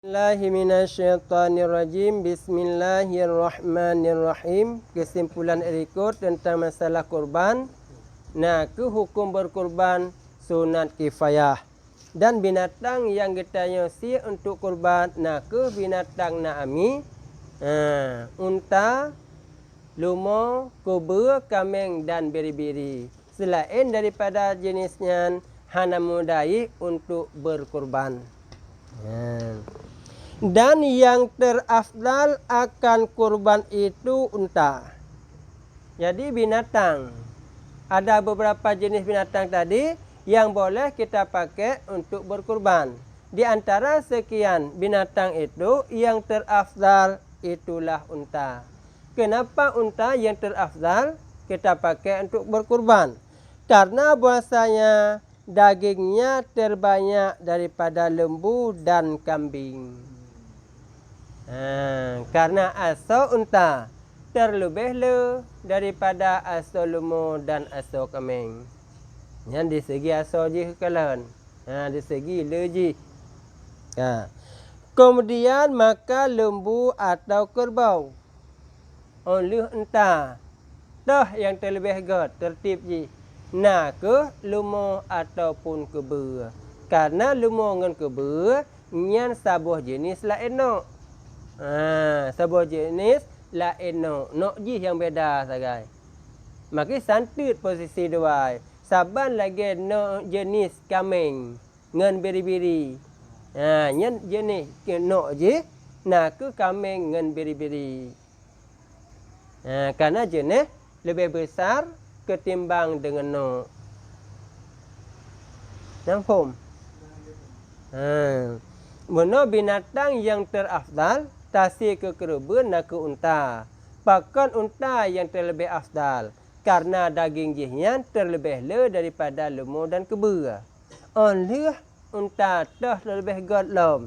Bismillahirrahmanirrahim. Bismillahirrahmanirrahim. Kesimpulan berikut tentang masalah kurban. Ke hukum berkurban sunat kifayah. Dan binatang yang kita nyusi untuk kurban. Ke binatang naami. Unta, lumo, kuba, kambing dan biri-biri. Selain daripada jenisnya hana mudai untuk berkurban. Dan yang terafdal akan kurban itu unta. Jadi binatang. Ada beberapa jenis binatang tadi yang boleh kita pakai untuk berkurban. Di antara sekian binatang itu yang terafdal itulah unta. Kenapa unta yang terafdal kita pakai untuk berkurban? Karena bahasanya dagingnya terbanyak daripada lembu dan kambing. Karena asal unta terlebih daripada asal lembu dan asal kambing. Yang di segi asal je kalian. Di segi leji. Kemudian maka lembu atau kerbau. Oleh unta. Dah yang terlebih tertib je. Ke lembu ataupun keba. Karena lembu dengan keba nyan sabuh jenis lain no. Sebuah jenis lain no je yang beda sagai. Maka santut posisi dua. Saban lagi no jenis kambing ngan biri-biri. Nyen jenis no je ke kambing ngan biri-biri. Karena jenis lebih besar ketimbang dengan no. Nampak? Mana binatang yang terafdal tasir ke keraban ke unta. Pakan unta yang terlebih afdal. Karena daging jihnya terlebih daripada lembu dan keba. Oleh unta dah terlebih lom.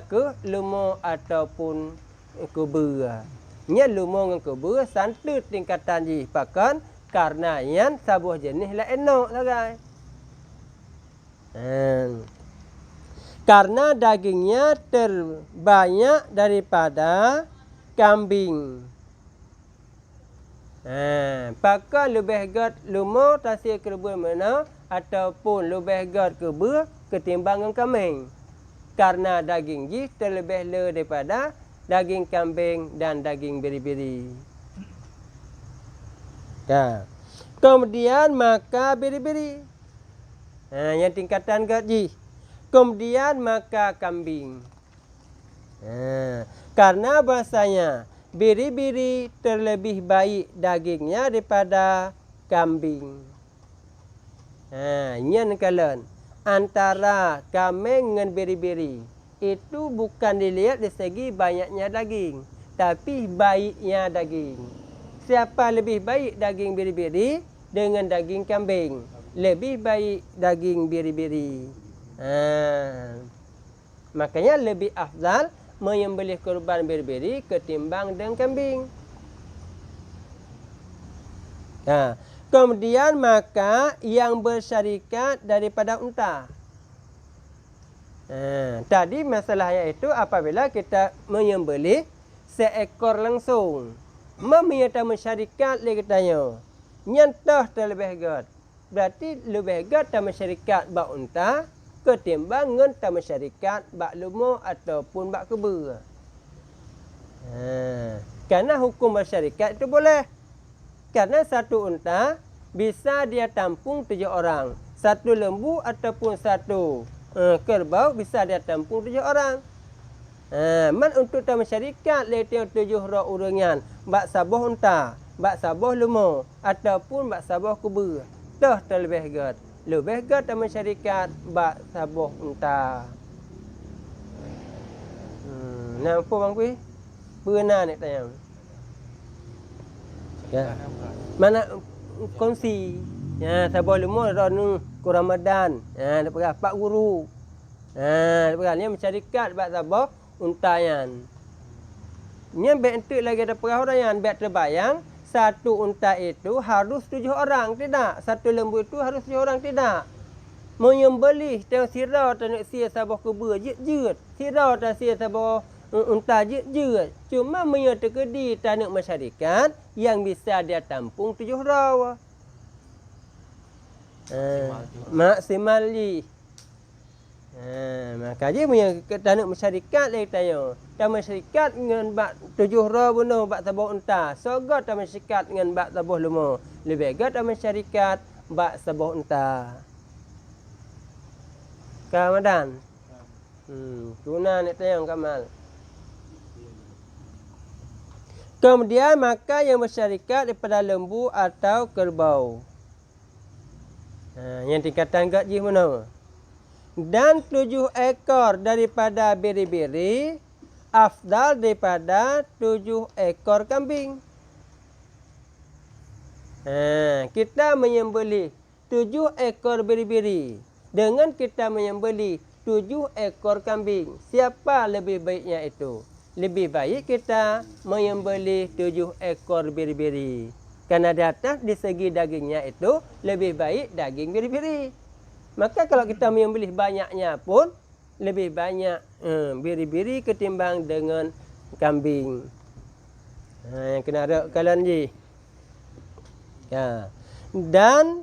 Ke lembu ataupun keba. Nya lembu dengan keba santut tingkatan jih pakan. Karena yang sabuh jenis lain no sagai. Karena dagingnya terbanyak daripada kambing. Pakai lebih lembu tasir kerabu mana ataupun lebih keba ketimbang kambing. Karena daging ji terlebih daripada daging kambing dan daging biri-biri. Kemudian maka biri-biri. Yang tingkatan ji. Kemudian maka kambing. Karena bahasanya biri-biri terlebih baik dagingnya daripada kambing. Nyen kalian antara kambing dengan biri-biri itu bukan dilihat dari segi banyaknya daging, tapi baiknya daging. Siapa lebih baik daging biri-biri dengan daging kambing? Lebih baik daging biri-biri. Makanya lebih afdal menyembelih kurban biri-biri ketimbang dengan kambing. Kemudian maka yang bersyarikat daripada unta. Tadi masalahnya itu apabila kita menyembelih seekor langsung. Meminta mensyarikat lagi tanya. Nyantah terlebih berarti lebih tak masyarakat bak unta ketimbang dengan tak masyarakat bak lembu ataupun bak keba. Karena hukum masyarakat itu boleh. Karena satu unta bisa dia tampung 7 orang. Satu lembu ataupun satu kerbau bisa dia tampung 7 orang. Man untuk tak masyarakat letih 7 orang bak sabuh unta, bak sabuh lembu ataupun bak sabuh keba. Dah terlebih lebih tak masyarakat bak sabuh unta. Nampak bang Pui? Pernah nak tanya? Mana kongsi? Sabuh lembu ronu ku Ramadan. Dapat Pak Guru. Dapat ni masyarakat bak sabuh unta yan. Nya bet entuk lagi ada perahu yang bet terbayang. Satu unta itu harus 7 orang, tidak. Satu lembu itu harus 7 orang, tidak. menyembelih tang sirah tak sia sabah kubur jeut sirah tak sia sabah unta jeut cuma menyertekedi tanah masyarakat yang bisa dia tampung 7 rawa maksimal li maka dia punya tanah masyarakat lagi tanya dan masyarakat dengan bak 7 rawa bunuh bak sabah unta sogot dan masyarakat dengan bak sabah lemo lebih gat dan masyarakat bak sabah unta Ramadan guna nak tanya Kamal. Kemudian maka yang bersyarikat daripada lembu atau kerbau. Yang tingkatan gaji mana? Dan 7 ekor daripada biri-biri afdal daripada 7 ekor kambing. Kita menyembelih 7 ekor biri-biri dengan kita menyembelih 7 ekor kambing. Siapa lebih baiknya itu? Lebih baik kita menyembelih 7 ekor biri-biri. Karena di atas di segi dagingnya itu lebih baik daging biri-biri. Maka kalau kita menyembelih banyaknya pun lebih banyak biri-biri ketimbang dengan kambing. Yang kena ada kalian je. Ya. Dan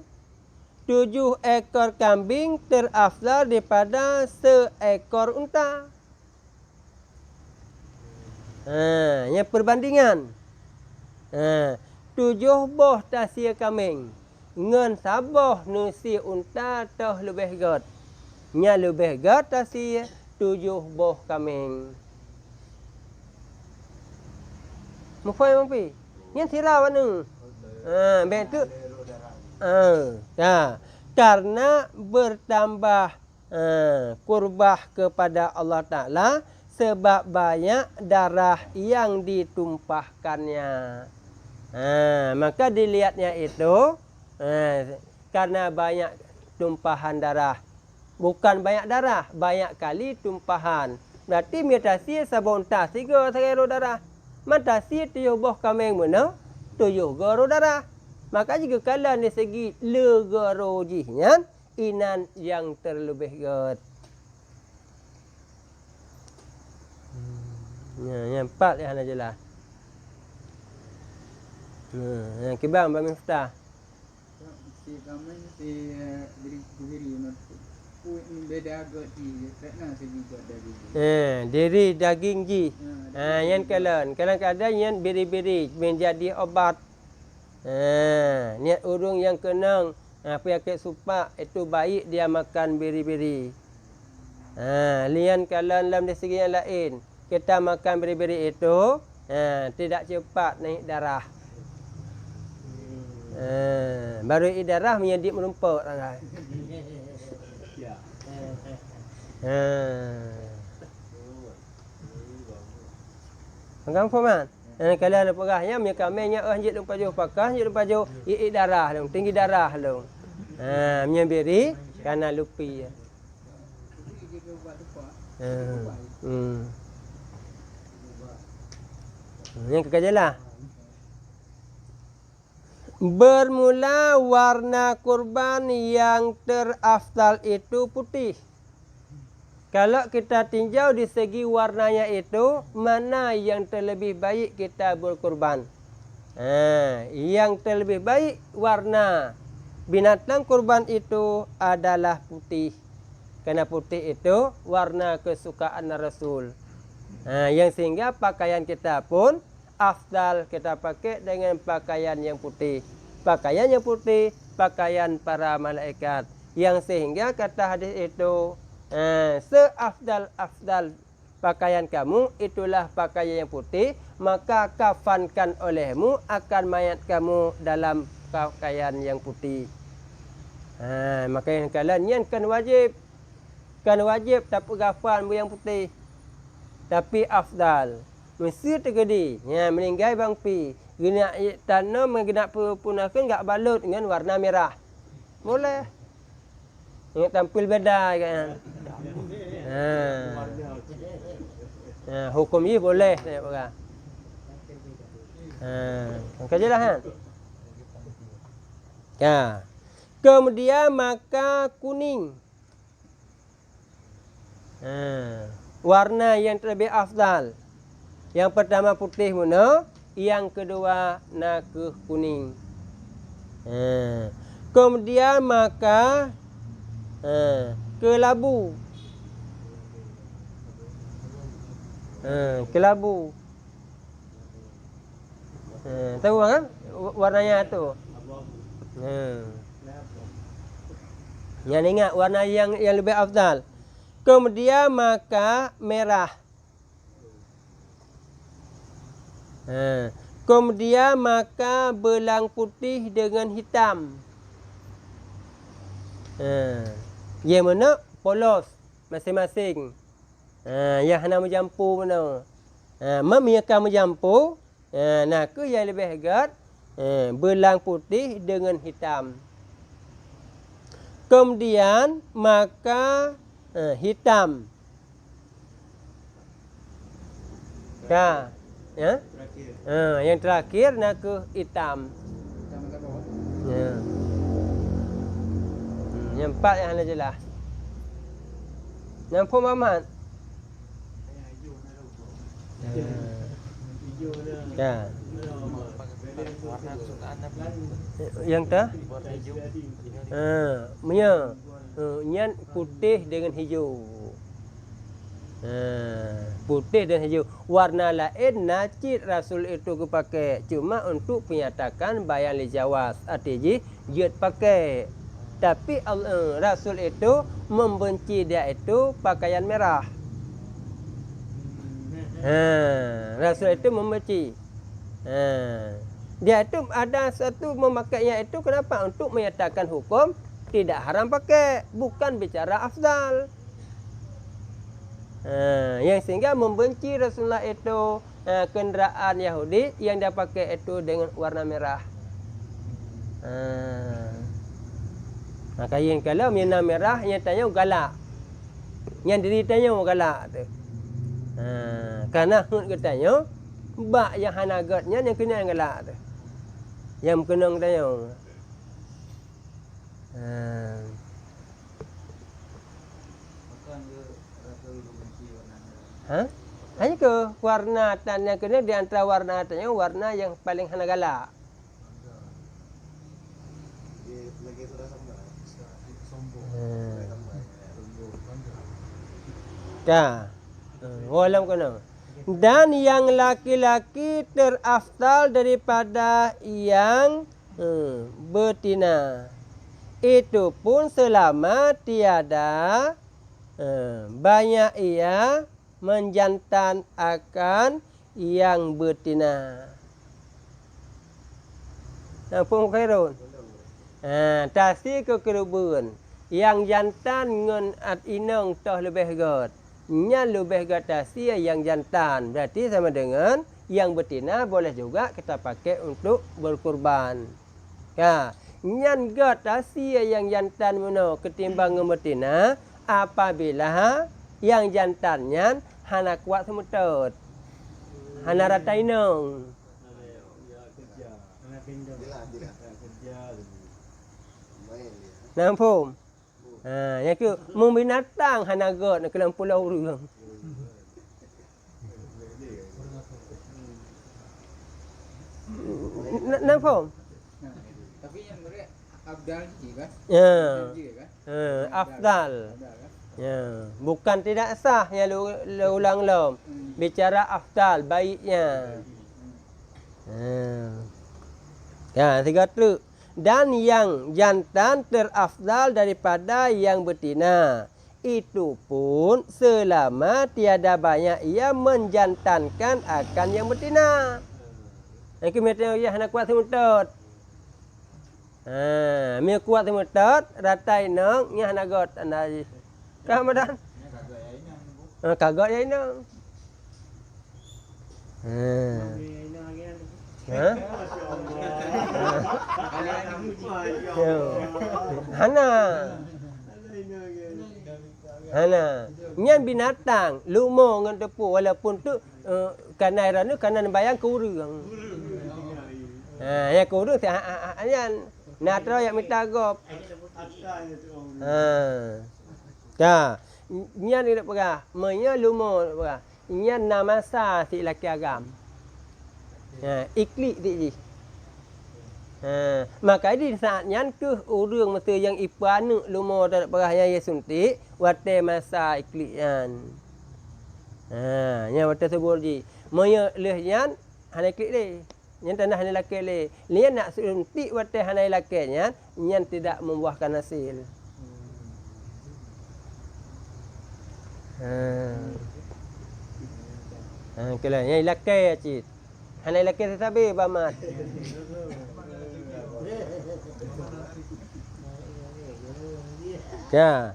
7 ekor kambing terafdal daripada seekor unta. Yang perbandingan. 7 boh tasia kambing. Ngan sabah nusi unta toh lebih gat. Nya lebih gat tasia 7 boh kambing. Mufai mampi. Yang sirah mana? Betul. Ya. Karena bertambah kurbah kepada Allah Ta'ala sebab banyak darah yang ditumpahkannya. Maka dilihatnya itu karena banyak tumpahan darah. Bukan banyak darah, banyak kali tumpahan. Berarti mitasi sabun tas 3 serero darah. Matasi 7 boh kambing mana? 7 garo darah. Maka jika kalian dari segi legaro jihnya inan yang terlebih gat. Yang 4 yang nak jelas. Yang kibang Mbak Miftah. Si kambing si diri nak beda agak di kerana segi daging. Diri daging ji. Yang kadang-kadang yang biri-biri menjadi obat. Niat urung yang kenang penyakit supak itu baik dia makan biri-biri. Lian kalian dalam dari segi yang lain kita makan biri-biri itu tidak cepat naik darah. Baru darah menjadi melumpuk sangat. Pegang format. Kalau ada perahnya punya kambingnya anjit lupa jauh pakah, anjit lupa jauh darah dong, tinggi darah dong. Punya biri karena lupi. Yang kekajalah. Bermula warna kurban yang terafdal itu putih. Kalau kita tinjau di segi warnanya itu, mana yang terlebih baik kita berkurban? Yang terlebih baik warna binatang kurban itu adalah putih. Kerana putih itu warna kesukaan Rasul. Yang sehingga pakaian kita pun afdal kita pakai dengan pakaian yang putih. Pakaian yang putih, pakaian para malaikat. Yang sehingga kata hadis itu, seafdal pakaian kamu itulah pakaian yang putih, maka kafankan olehmu akan mayat kamu dalam pakaian yang putih. Maka yang kalian kan wajib tak kafan yang putih, tapi afdal mesti terjadi meninggal bang pi guna tanam mengena punakan enggak balut dengan warna merah boleh ingat tampil beda kan. Hukum ini boleh saya orang. Kajilah kan. Kemudian maka kuning. Warna yang terlebih afdal. Yang pertama putih muna, yang kedua ke kuning. Kemudian maka kelabu. Kelabu. Tahu kan warnanya tu? Yang ingat warna yang lebih afdal. Kemudian maka merah. Kemudian maka belang putih dengan hitam. Yang mana polos masing-masing. Yang hana menjampu mana. Memiakan menjampu. Ke yang lebih hegat. Belang putih dengan hitam. Kemudian maka hitam. Ya? Yang terakhir ke hitam. Yang empat yang anda jelas. Nampak Muhammad? Ya. Yang tak? Yang putih dengan hijau. Putih dan hijau. Warna lain Najib Rasul itu kepakai cuma untuk menyatakan bayan li jawaz. Artinya dia pakai. Tapi Rasul itu membenci dia itu pakaian merah. Rasul itu membenci. Dia itu ada satu memakainya itu kenapa? Untuk menyatakan hukum tidak haram pakai, bukan bicara afdal. Yang sehingga membenci Rasulullah itu kenderaan Yahudi yang dia pakai itu dengan warna merah. Maka yang kalau warna merah yang tanya galak. Yang diri tanya galak tu. Karena hut katanya bak yang hanagatnya yang kena yang galak tu. Yang kena tanya. Hanya ke warna tan yang kena di antara warna tanya warna yang paling hana galak. Walam kena. Dan yang laki-laki terafdal daripada yang betina. Itu pun selama tiada banyak ia menjantan akan yang betina. Pun khairun. Tasi ke kerubun. Yang jantan ngan at inang toh lebih gat. Nya lebih gat tasi yang jantan. Berarti sama dengan yang betina boleh juga kita pakai untuk berkurban. Nyan gat tasi yang jantan mana ketimbang yang betina apabila yang jantannya hana kuat semutut. Hana rata inang. Nampak? Yang ke binatang hana gat nak kelam pulau orang. Nampak? Tapi yang mereka afdal juga. Afdal. Bukan tidak sah yang ulang-ulang. Bicara afdal baiknya. Tiga truk. Dan yang jantan terafdal daripada yang betina. Itu pun selama tiada banyak ia menjantankan akan yang betina. Yang kemudian ia hendak kuat semutut. Mia kuat semutut, ratai nang, ia hendak got anda. Kamadan? Kagak ya ini. Hana. Nyan binatang, lumo ngan tepu walaupun tu kanai ranu kanan bayang kurang. Ya kurang si anyan natro yang minta gop. Nya ni nak perah. Menya lumo nak perah. Nya namasa si laki agam. Iklik dik ji. Maka di saat nyan ke urang masa yang ipanu lumo tak perah yang ye suntik wate masa iklik yan. Nya wate sebur ji. Menya leh yan hana iklik de. Nyan tanah hana laki le. Lian nak suntik wate hana laki nyan tidak membuahkan hasil. Kalau yang laki cit. Hana laki tetapi bamat. Ya.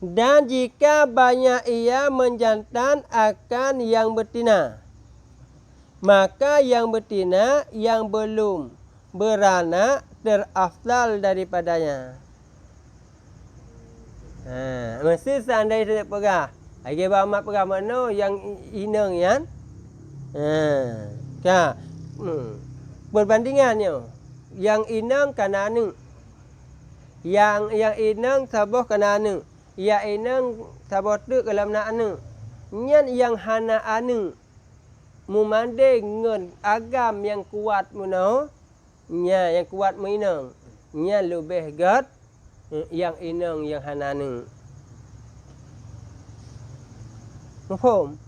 Dan jika banyak ia menjantan akan yang betina, maka yang betina yang belum beranak terafdal daripadanya. Mesti seandainya perah. Lagi bamat perah mana yang inang yan? Perbandingannya. Yang inang kana anu. Yang inang saboh kana anu. Yang inang saboh tu kalau nak anu. Nyan yang hana anu. Memanding ngen agam yang kuat muno. Nya yang kuat minang. Nya lebih gat yang inang yang hana anu. Faham?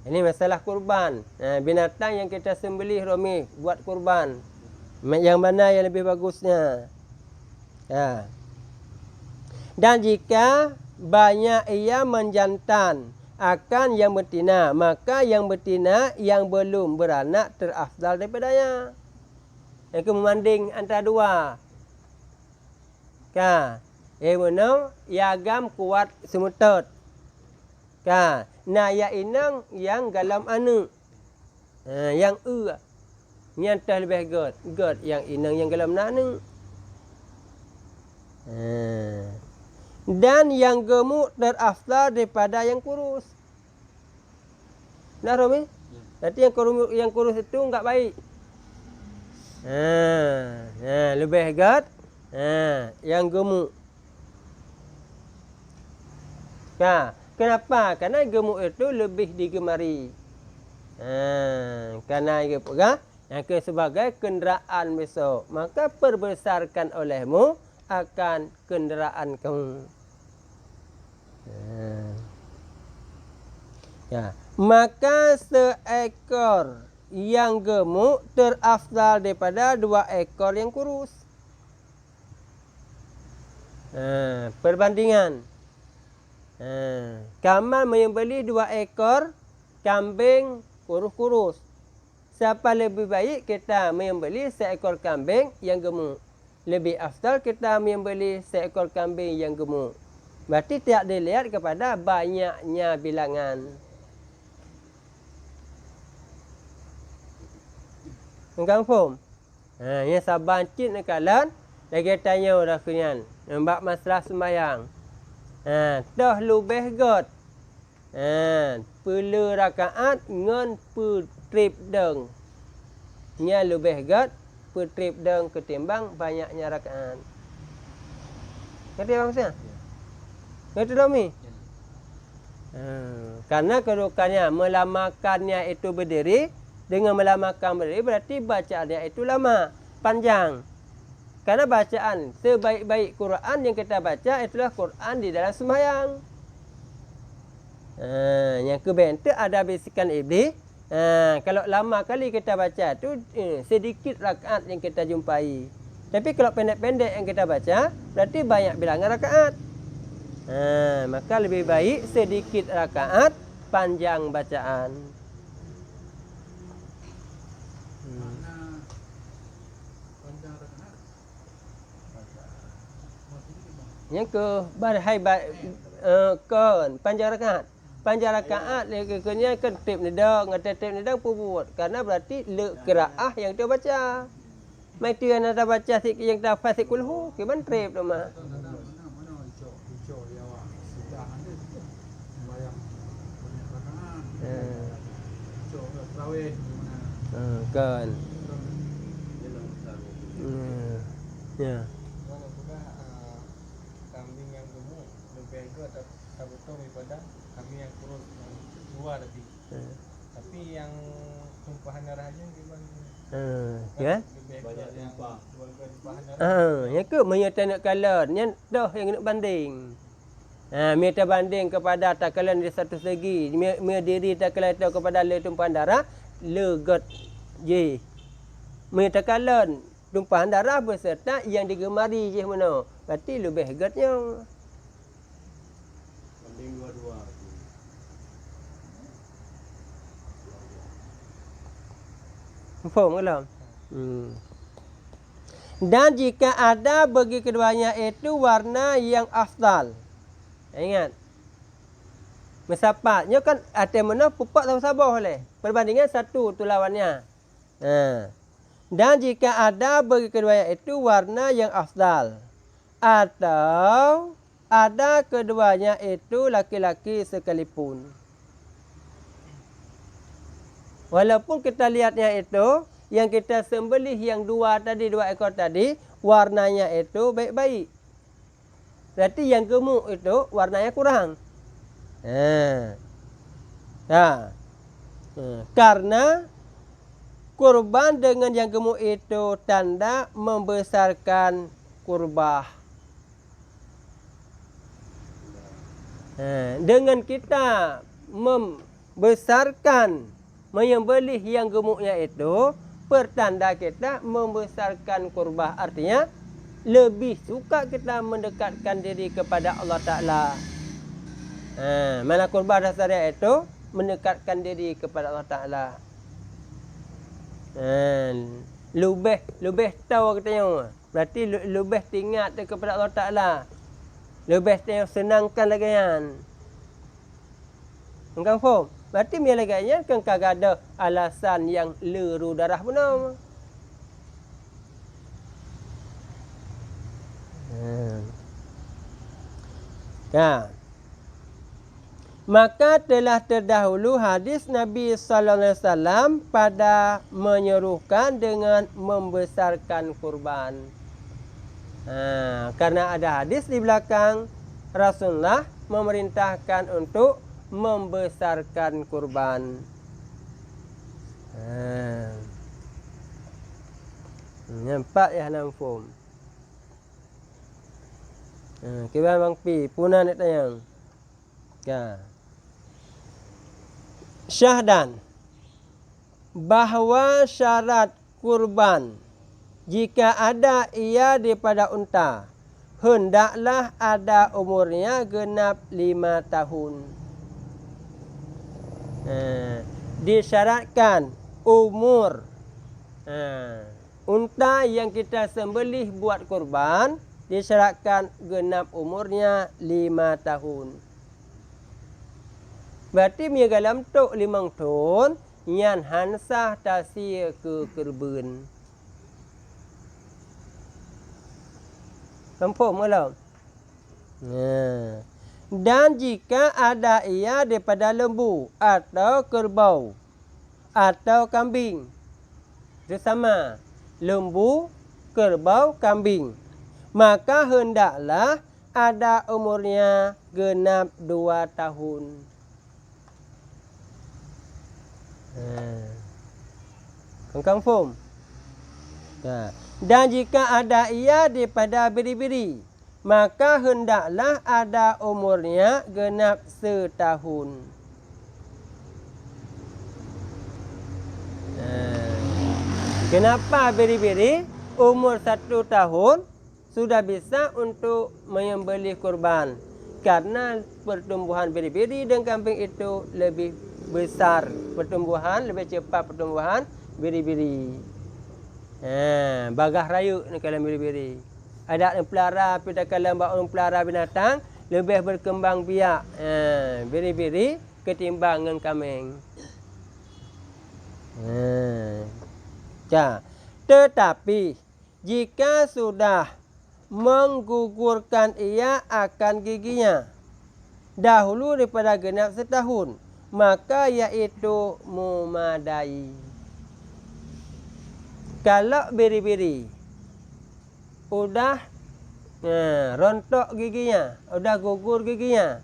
Ini masalah kurban. Binatang yang kita sembelih Romi buat kurban. Yang mana yang lebih bagusnya? Dan jika banyak ia menjantan akan yang betina, maka yang betina yang belum beranak terafdal daripadanya. Yang memanding antara dua. Mana yagam kuat semutut. Nah ya inang yang galam anu. Yang nyata lebih god yang inang yang galam anu. Dan yang gemuk terafdal daripada yang kurus. Dah Romi? Nanti yang kurus itu enggak baik. Lebih god yang gemuk. Kenapa? Karena gemuk itu lebih digemari. Karena ia pegang yang sebagai kenderaan besok. Maka perbesarkan olehmu akan kenderaan kamu. Maka seekor yang gemuk terafdal daripada 2 ekor yang kurus. Perbandingan. Kamal menyembelih 2 ekor kambing kurus-kurus. Siapa lebih baik kita menyembelih seekor kambing yang gemuk. Lebih afdal kita menyembelih seekor kambing yang gemuk. Berarti tidak dilihat kepada banyaknya bilangan. Engkau faham? Yang saban cik nak kalan. Lagi tanya dah kenyan. Nampak masalah sembahyang. Dah lebih god. Pula rakaat ngan putrip deng. Nya lebih god. Putrip deng ketimbang banyaknya rakaat. Ngerti apa maksudnya? Ngerti tak mi? Karena kedudukannya melamakannya itu berdiri. Dengan melamakan berdiri berarti bacaannya itu lama, panjang. Karena bacaan sebaik-baik Quran yang kita baca itulah Quran di dalam sembahyang. Yang kebentuk ada bisikan iblis. Kalau lama kali kita baca tu sedikit rakaat yang kita jumpai. Tapi kalau pendek-pendek yang kita baca berarti banyak bilangan rakaat. Maka lebih baik sedikit rakaat, panjang bacaan. Yang ke panjang rakaat. Panjang rakaat lekenya kan tip nedang, tip nedang buat. Karena berarti le qiraah yang dia baca. Mai tu yang ada baca sikit yang dah fasik kulhu, ke ban trip tu mah. Kan. Ya. Kambing yang gemuk lebih good betul daripada kami yang kurus yang dua tadi. Tapi yang tumpahan darahnya gimana? Ya. Lebih banyak yang tumpahan darah. Yang ke menyata nak kalah yang dah yang nak banding. Minta banding kepada takalan di satu segi. Mia diri takalan itu kepada le tumpahan darah le got je. Minta takalan tumpahan darah beserta yang digemari je mana. Berarti lebih gotnya. Banding dua-dua. Faham ke lah? Dan jika ada bagi keduanya itu warna yang afdal. Ingat. Mesapatnya kan ada mana pupak sama sabah oleh. Perbandingan satu tu lawannya. Dan jika ada bagi keduanya itu warna yang afdal. Atau ada keduanya itu laki-laki sekalipun. Walaupun kita lihatnya itu, yang kita sembelih yang dua ekor tadi, warnanya itu baik-baik. Berarti yang gemuk itu warnanya kurang. Karena kurban dengan yang gemuk itu tanda membesarkan kurbah. Dengan kita membesarkan, menyembelih yang gemuknya itu, pertanda kita membesarkan kurbah. Artinya, lebih suka kita mendekatkan diri kepada Allah Ta'ala. Mana kurbah dasarnya itu, mendekatkan diri kepada Allah Ta'ala. Lebih tahu katanya. Berarti lebih ingat kepada Allah Ta'ala. Lebih senangkan lagi kan. Engkau faham? Berarti dia lagi kan kagak ada alasan yang leru darah benar. Maka telah terdahulu hadis Nabi sallallahu alaihi wasallam pada menyerukan dengan membesarkan kurban. Karena ada hadis di belakang, Rasulullah memerintahkan untuk membesarkan kurban. Nampak ya namfum. Kira bang pi puna nak tayang. Syahdan bahawa syarat kurban jika ada ia daripada unta, hendaklah ada umurnya genap 5 tahun. Disyaratkan umur unta yang kita sembelih buat kurban, disyaratkan genap umurnya 5 tahun. Berarti dia dalam tok 5 tahun, yang hansah tasir ke kerbun. Nampak malam? Dan jika ada ia daripada lembu atau kerbau atau kambing, itu sama. Lembu, kerbau, kambing, maka hendaklah ada umurnya genap 2 tahun. Kau faham? Dan jika ada ia daripada biri-biri, maka hendaklah ada umurnya genap 1 tahun. Kenapa biri-biri? Umur 1 tahun sudah bisa untuk menyembelih kurban. Karena pertumbuhan biri-biri dan kambing itu lebih besar pertumbuhan, lebih cepat pertumbuhan biri-biri. Bagah rayu ni kalau biri-biri. Ada yang pelara, kita kalau orang pelara binatang lebih berkembang biak biri-biri ketimbang dengan kambing. Tetapi jika sudah menggugurkan ia akan giginya dahulu daripada genap 1 tahun, maka iaitu memadai. Kalau biri-biri udah rontok giginya, udah gugur giginya,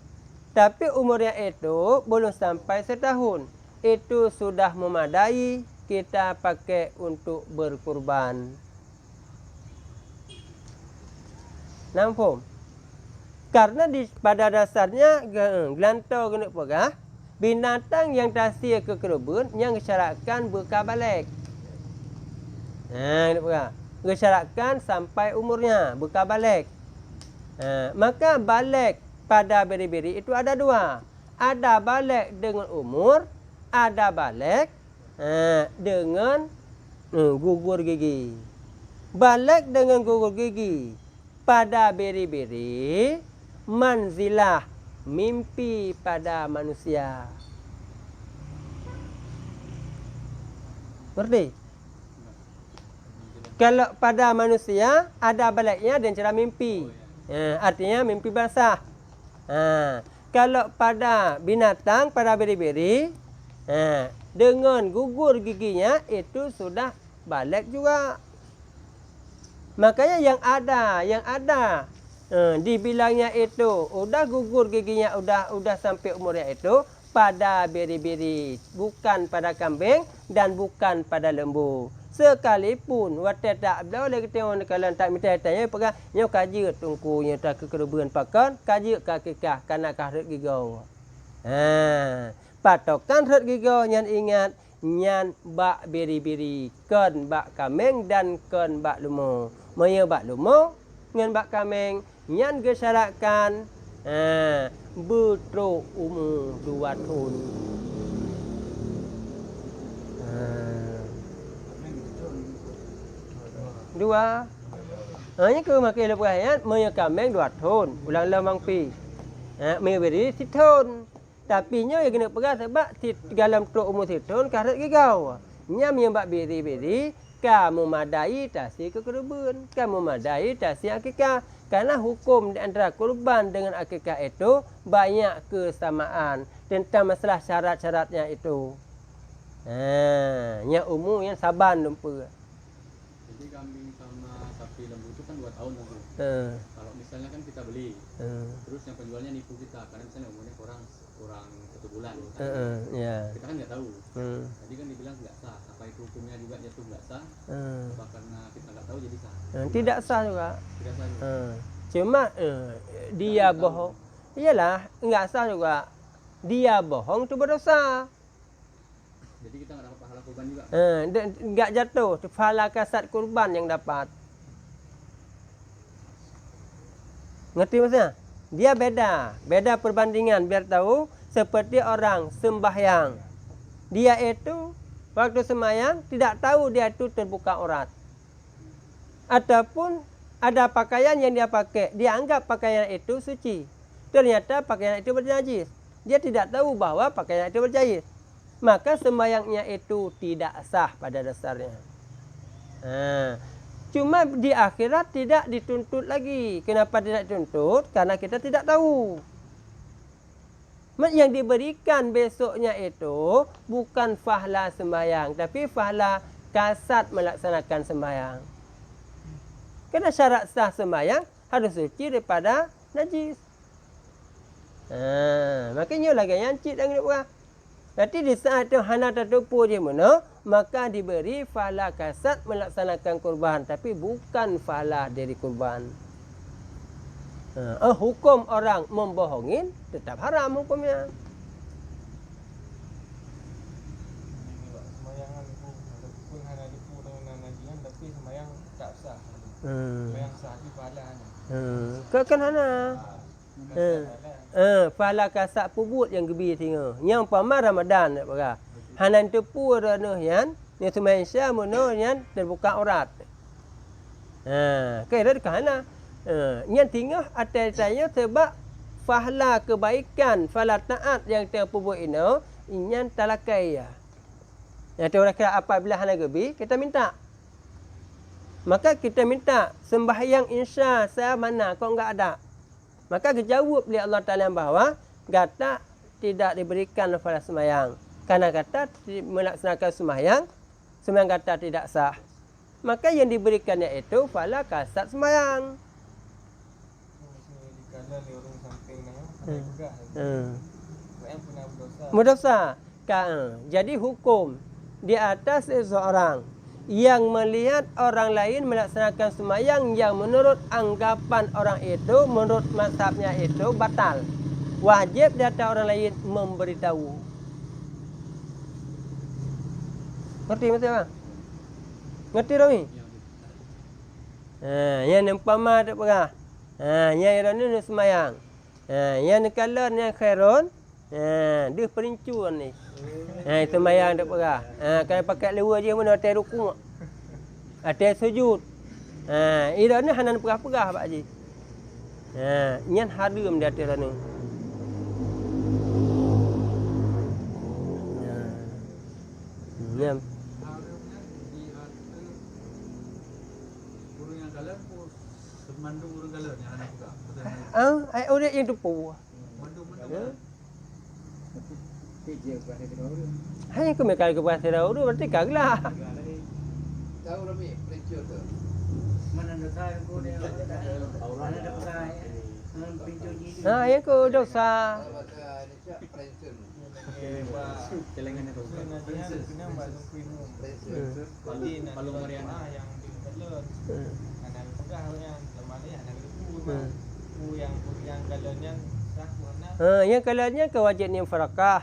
Tapi umurnya itu belum sampai setahun. Itu sudah memadai kita pakai untuk berkurban. Nampak? Karena pada dasarnya gelantau kena pegah, binatang yang tasir ke kebun yang disyaratkan berkabalek. Kena pegah. Disyaratkan sampai umurnya berkabalek. Maka balik pada beri-beri itu ada dua. Ada balik dengan umur, ada balik dengan gugur gigi. Balik dengan gugur gigi pada beri-beri manzilah mimpi pada manusia. Berarti kalau pada manusia ada baliknya dan cara mimpi. Artinya mimpi basah. Kalau pada binatang, pada beri-beri, dengan gugur giginya itu sudah balik juga. Makanya yang ada dibilangnya itu udah gugur giginya, udah sampai umurnya itu pada beri-beri, bukan pada kambing dan bukan pada lembu. Sekalipun watak tak boleh kita orang kalau tak minta tanya pegang nyo kaji tungkunya tak kekerubuan pakan kaji kakikah kana kahret gigau. Patokan ret gigau nyan ingat nyan bak beri-beri ken bak kameng dan ken bak lumo. Maya bak lumo ngan bak kameng nyan gesyaratkan betro umur 2 tahun. Dua. Ini ke makai lepas ayat maya kameng 2 tahun. Ulang lamang pi. Maya beri 10 tahun. Tapi nya yang kena pegang sebab dalam tok umur 10 tahun karet gigau. Nya menyembak beri-beri kamu madai tasi ke kurban. Kamu madai tasi akikah. Karena hukum di antara kurban dengan akikah itu banyak kesamaan tentang masalah syarat-syaratnya itu. Nya umur yang saban lupa. Jadi kambing sama sapi lembu itu kan 2 tahun lalu. Kalau misalnya kan kita beli, terus yang penjualnya nipu kita, karena misalnya umurnya kurang 1 bulan. Ya. Kita kan nggak tahu. Tadi kan dibilang nggak sah. Apa itu hukumnya juga jatuh nggak sah? Apa karena kita nggak tahu jadi sah? Tidak sah juga. Tidak sah. Juga. Cuma dia bohong. Iyalah, nggak sah juga. Dia bohong itu berdosa. Jadi kita nggak dapat pahala kurban juga. Nggak jatuh pahala kasat kurban yang dapat. Ngerti maksudnya? Dia beda perbandingan biar tahu. Seperti orang sembahyang, dia itu waktu sembahyang tidak tahu dia itu terbuka aurat, ataupun ada pakaian yang dia pakai, dia anggap pakaian itu suci, ternyata pakaian itu bernajis. Dia tidak tahu bahwa pakaian itu bernajis, maka sembahyangnya itu tidak sah pada dasarnya. Cuma di akhirat tidak dituntut lagi. Kenapa tidak dituntut? Karena kita tidak tahu. Yang diberikan besoknya itu bukan fahla sembahyang, tapi fahla kasat melaksanakan sembahyang. Kerana syarat sah sembahyang harus suci daripada najis. Makanya lagi yang cik dan orang. Berarti di saat itu hana tertupu je mana, maka diberi fahla kasat melaksanakan kurban, tapi bukan fahla dari kurban. Hukum orang membohongin tetap haram hukumnya. Sembayangan itu walaupun hanya nipu dengan najian tapi sembayang tak sah. Sembayang sah di pahalanya. Kan hana. Pahala kasat pubut yang gebi tinggal. Yang pama Ramadan nak perah. Hanan tepu rana yan, ni sembahyang Isya mono yan terbuka aurat. Kira dekat hana. Yang tinggal atas saya sebab fahla kebaikan, fahla taat yang terpubuk ini, yang talakai ya. Yang orang kira apabila hana gebi, kita minta. Maka kita minta sembahyang Isya saya mana kau enggak ada. Maka dijawab oleh Allah Ta'ala bahawa kata tidak diberikan fahla sembahyang. Karena kata melaksanakan sembahyang kata tidak sah. Maka yang diberikannya itu fahla kasat sembahyang. Kalau ni orang samping nang juga. Yang punya berdosa. Berdosa. Jadi hukum di atas seseorang yang melihat orang lain melaksanakan sembahyang yang menurut anggapan orang itu, menurut mazhabnya itu batal. Wajib di atas orang lain memberitahu. Ngerti betul bang? Ngerti tak ni? Yang umpama tak pernah. Yang irani ni sembahyang. Yang kalan yang khairun. Dia perincuan ni. Itu sembahyang tak pernah. Kalau pakai lewa je mana atas rukuk. Atas sujud. Irani hanan perah-perah pak haji. Yang haram di atas irani. Yang Harusnya di atas burung yang galau pun semandung burung galau yang anak juga. ai orang yang tepu. Mandung. Kerja kepada kita. Hai ke mereka ke pasir tu berarti kaglah. Tahu lebih pelicur tu. Mana ada saya pun dia. Mana ada pakai. Pintu ni. Yang ke dosa. Pakai ni cak pelicur. Celengan itu. Najian punya baru minum. Jadi Palung Mariana. yang dikelon. Anak pegah yang lemari anak itu. Yang galonnya sah mana? Yang kalanya kewajiban farakah.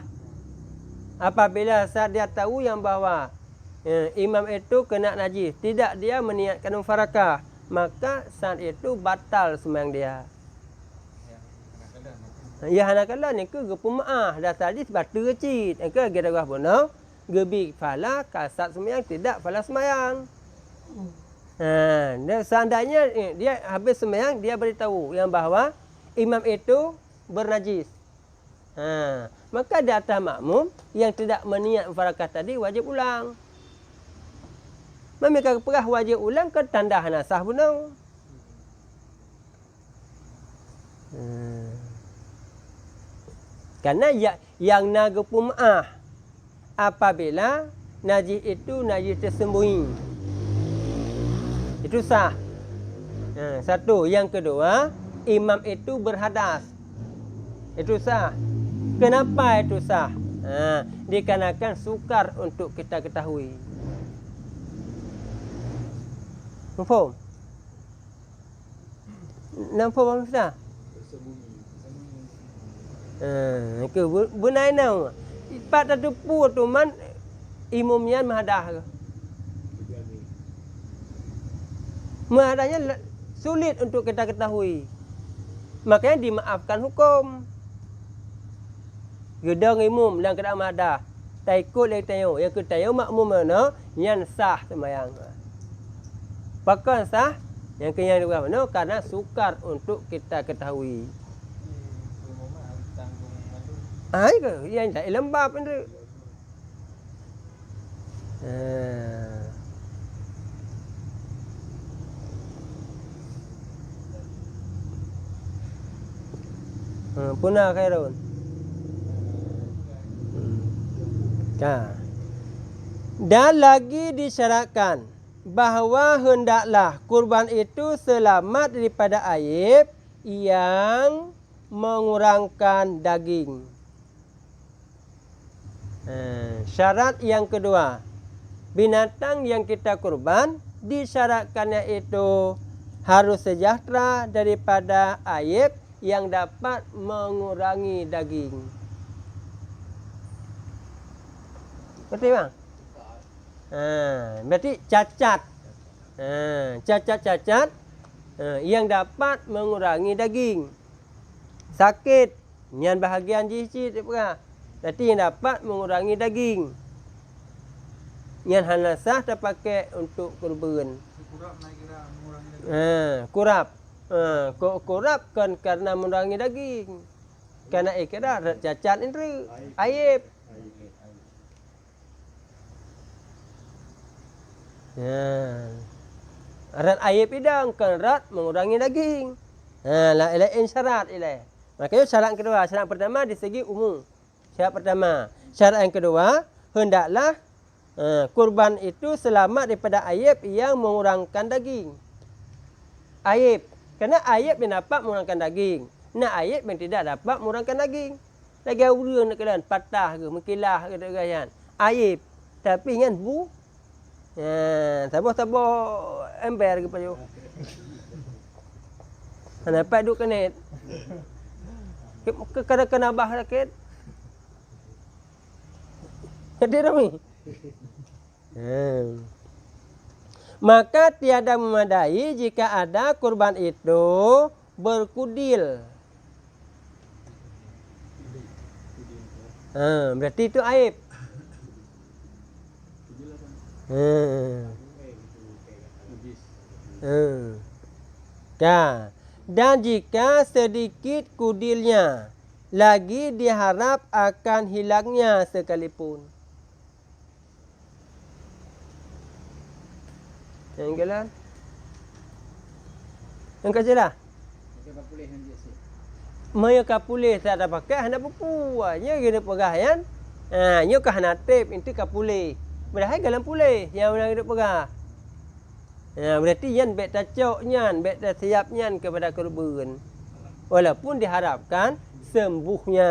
Apabila saat dia tahu yang bahawa imam itu kena najis, tidak dia meniatkan farakah, maka saat itu batal sembahyang dia. Ya hanakala ni ke gepemaah dah tadi sebatu recit. Ke gedarah bono, gebi fala kasat sembahyang tidak fala sembahyang. Dan seandainya dia habis sembahyang dia beritahu yang bahawa imam itu bernajis. Maka di atas makmum yang tidak meniat farakah tadi wajib ulang. Mereka perah wajib ulang ke tanda hanasah benar. Karena yang naga pum'ah apabila najis itu najis tersembunyi. Itu sah. Satu. Yang kedua, imam itu berhadas. Itu sah. Kenapa itu sah? Dikarenakan sukar untuk kita ketahui. Nampak? Nampak Bang Ustaz? Ke benai nau. Pat tu pu tu man imumnya mahadah ke. Mahadahnya sulit untuk kita ketahui. Makanya dimaafkan hukum. Gedang imum dalam keadaan mahadah. Tak ikut lagi tayo. Yang kita tayo makmum mana yang sah sembahyang. Pakai sah yang kenyang juga mana karena sukar untuk kita ketahui. Ai ke yang tak lembab itu. Punah khairun. Dan lagi disyaratkan bahawa hendaklah kurban itu selamat daripada aib yang mengurangkan daging. Syarat yang kedua, binatang yang kita kurban disyaratkannya itu harus sejahtera daripada aib yang dapat mengurangi daging. Betul bang? Berarti cacat. Cacat-cacat yang dapat mengurangi daging. Sakit, nian bahagian jijik dia. Berarti yang dapat mengurangi daging. Yang hanasah terpakai untuk kurban. Kurap nak kira mengurangi daging. Kurap. Kurap kan karena mengurangi daging. Karena ikrar cacat itu aib. Rat aib idang kan rat mengurangi daging. Lain syarat ilaih. Makanya syarat kedua, syarat pertama di segi umum. Syarat pertama. Syarat yang kedua, hendaklah kurban itu selamat daripada aib yang mengurangkan daging. Aib. Kerana aib yang dapat mengurangkan daging. Nak ayat yang tidak dapat mengurangkan daging. Lagi urang nak kelan patah ke, mengkilah ke kan. Aib. Tapi ingat bu. Tabah-tabah ember ke payu. Dapat duk kenet. Kena abah rakit. Hadir Rami. Maka tiada memadai jika ada kurban itu berkudil. Berarti itu aib. Dan jika sedikit kudilnya lagi diharap akan hilangnya sekalipun. Yang kelan. Yang kajelah. Maya kapulih tak ada pakai hendak berpuanya gini pegahan. Nyo kah natip itu kapulih. Berahai galam pulih yang nak hidup pegah. Berarti yan bet tacok nyan, bet siap nyan kepada kurban. Walaupun diharapkan sembuhnya.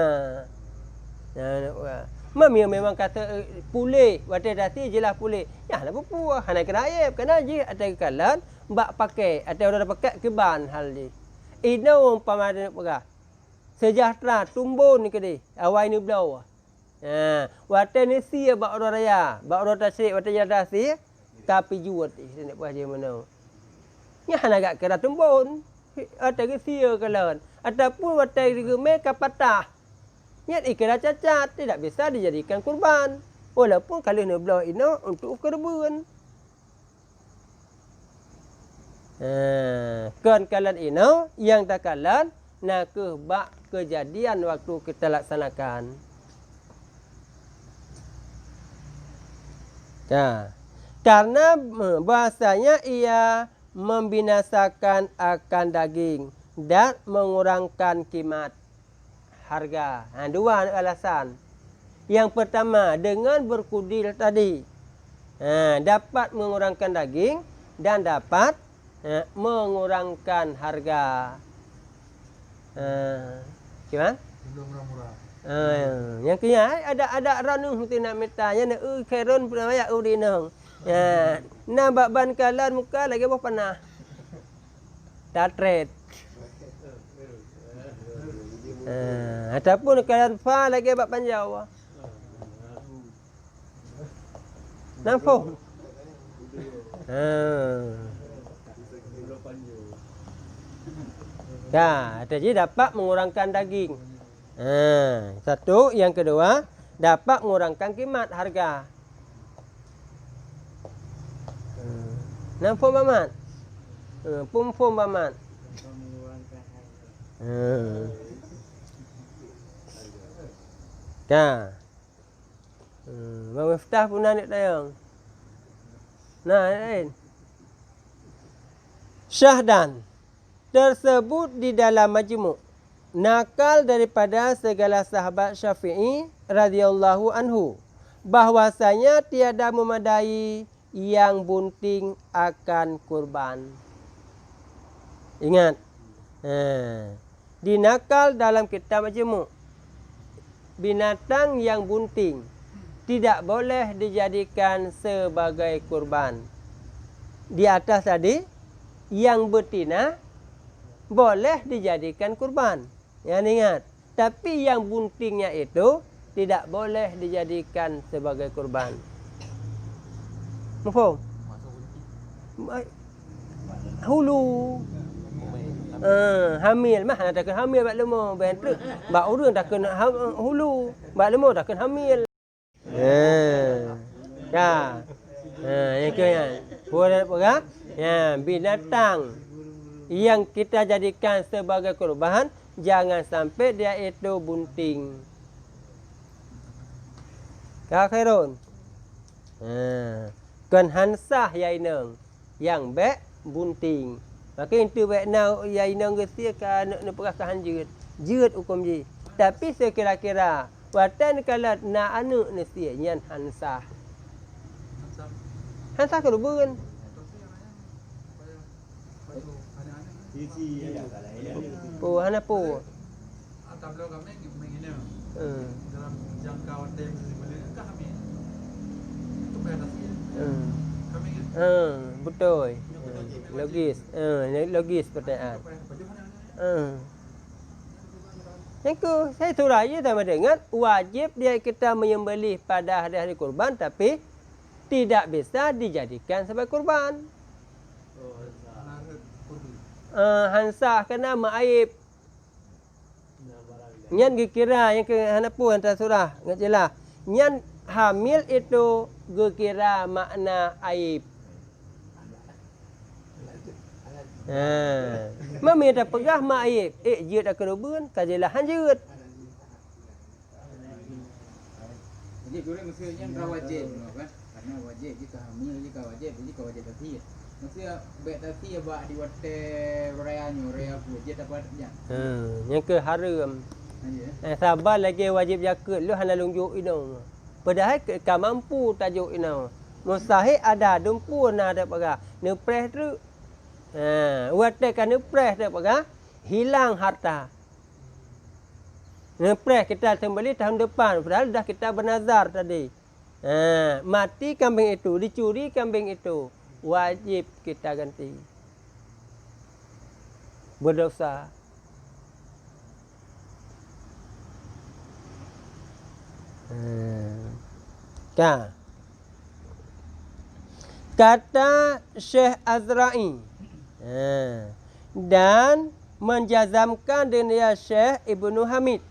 Mami memang kata pulih, wadah dati jelas pulih. Ya nak berpuah, hana kena aib, kena je atau kalan bak pakai atau dah pakai keban hal ni. Ino umpama ada pegah. Sejahtera tumbun ni kedi, awai ni belau. Wadah ni sia bak orang raya, bak orang tasik, wadah jadah sia, tapi juat ni nak buat je mana. Ya hana gak kena tumbun. Atau ke sia kalan, ataupun wadah digeme kapatah. Niat ikan cacat tidak bisa dijadikan kurban. Walaupun kalau nak belah ini untuk kurban. Kan kalan ini yang tak kalan nak bak kejadian waktu kita laksanakan. Karena bahasanya ia membinasakan akan daging dan mengurangkan kimat. Harga. Dua alasan. Yang pertama, dengan berkudil tadi dapat mengurangkan daging dan dapat mengurangkan harga. Gimana? Yang kena ada ranung mesti nak mitanya nak keron pun ayak udinang. Nak ban kalan muka lagi apa panah. Tatret. Ataupun kalau fa lagi bab panjau. Nampak? Jadi dapat mengurangkan daging. Satu, yang kedua dapat mengurangkan kimat harga. Nampak Mamat? Pum Mamat. Bang Miftah pun nak tayang. Lain. Syahdan tersebut di dalam majmu' nakal daripada segala sahabat Syafi'i radhiyallahu anhu bahwasanya tiada memadai yang bunting akan kurban. Ingat. Dinakal dalam kitab majmu'. Binatang yang bunting tidak boleh dijadikan sebagai kurban. Di atas tadi, yang betina boleh dijadikan kurban. Yang ingat. Tapi yang buntingnya itu tidak boleh dijadikan sebagai kurban. Mufum? Hulu. Hamil mah nak takkan hamil bak lemah bentuk bak urang takkan hulu bak lemah takkan hamil. Yang ke pura binatang yang kita jadikan sebagai kurban jangan sampai dia itu bunting. Ka khairun. Kan hansah yainang yang bek bunting. Maka itu baik nak yainang gesia ka nak perah ka hanjeut. Jeut hukum ji. Tapi sekira-kira watan kalau nak anak nesia nyan hansah. Hansah kurban. Oh, hana po. tablo kami begini. Hmm. Dalam jangka waktu yang boleh kan kami itu batasi. Kami Betul. Logis. Logis pertanyaan. Yang ke saya surah je sama dengan wajib dia kita menyembelih pada hari-hari kurban tapi tidak bisa dijadikan sebagai kurban. Hansa kena ma'aib. Nyan kira yang ke hanapu hantar surah. Ingat jelah. Nyan hamil itu kira makna aib. Mami dah pegah mak aib. Jut dah kerubun, kajilah hanjut. Jadi kurang maksudnya wajib kan? Karena wajib jika hamil jika wajib tadi. Maksudnya bet tadi abak di waktu raya wajib dapat jam. Yang ke haram. Sabar lagi wajib jaga lu hana lunjuk ino. Padahal ka mampu tajuk ino. Mustahil ada dumpu na ada paga. Ne press tu. Wate kan ne press dak paga. Hilang harta. Ne press kita sembelih tahun depan padahal dah kita bernazar tadi. Mati kambing itu, dicuri kambing itu. Wajib kita ganti. Berdosa. Kata Syekh Azra'i dan menjazamkan dengan Syekh Ibnu Hamid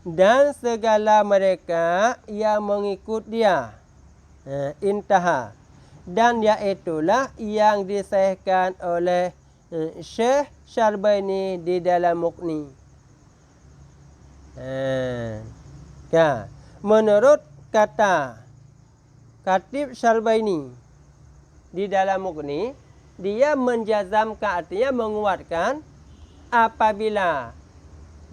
dan segala mereka yang mengikut dia. Intaha. Dan iaitulah yang disahihkan oleh Syekh Syarbaini di dalam Muqni. Menurut kata Khatib Syarbaini di dalam Muqni, dia menjazamkan artinya menguatkan apabila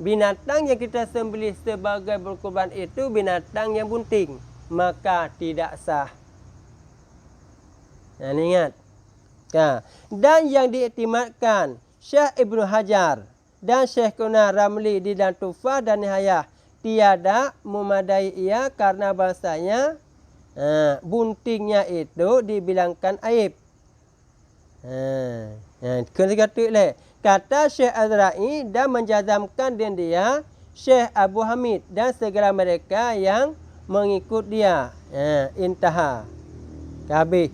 binatang yang kita sembelih sebagai berkurban itu binatang yang bunting, maka tidak sah. Ingat. Dan yang diiktimadkan Syekh Ibnu Hajar dan Syekhuna Ramli di dalam Tufah dan Nihayah tiada memadai ia karena bahasanya buntingnya itu dibilangkan aib. Kata Syekh Azra'i dan menjazamkan dengan dia Syekh Abu Hamid dan segala mereka yang mengikut dia. Intaha. Habis.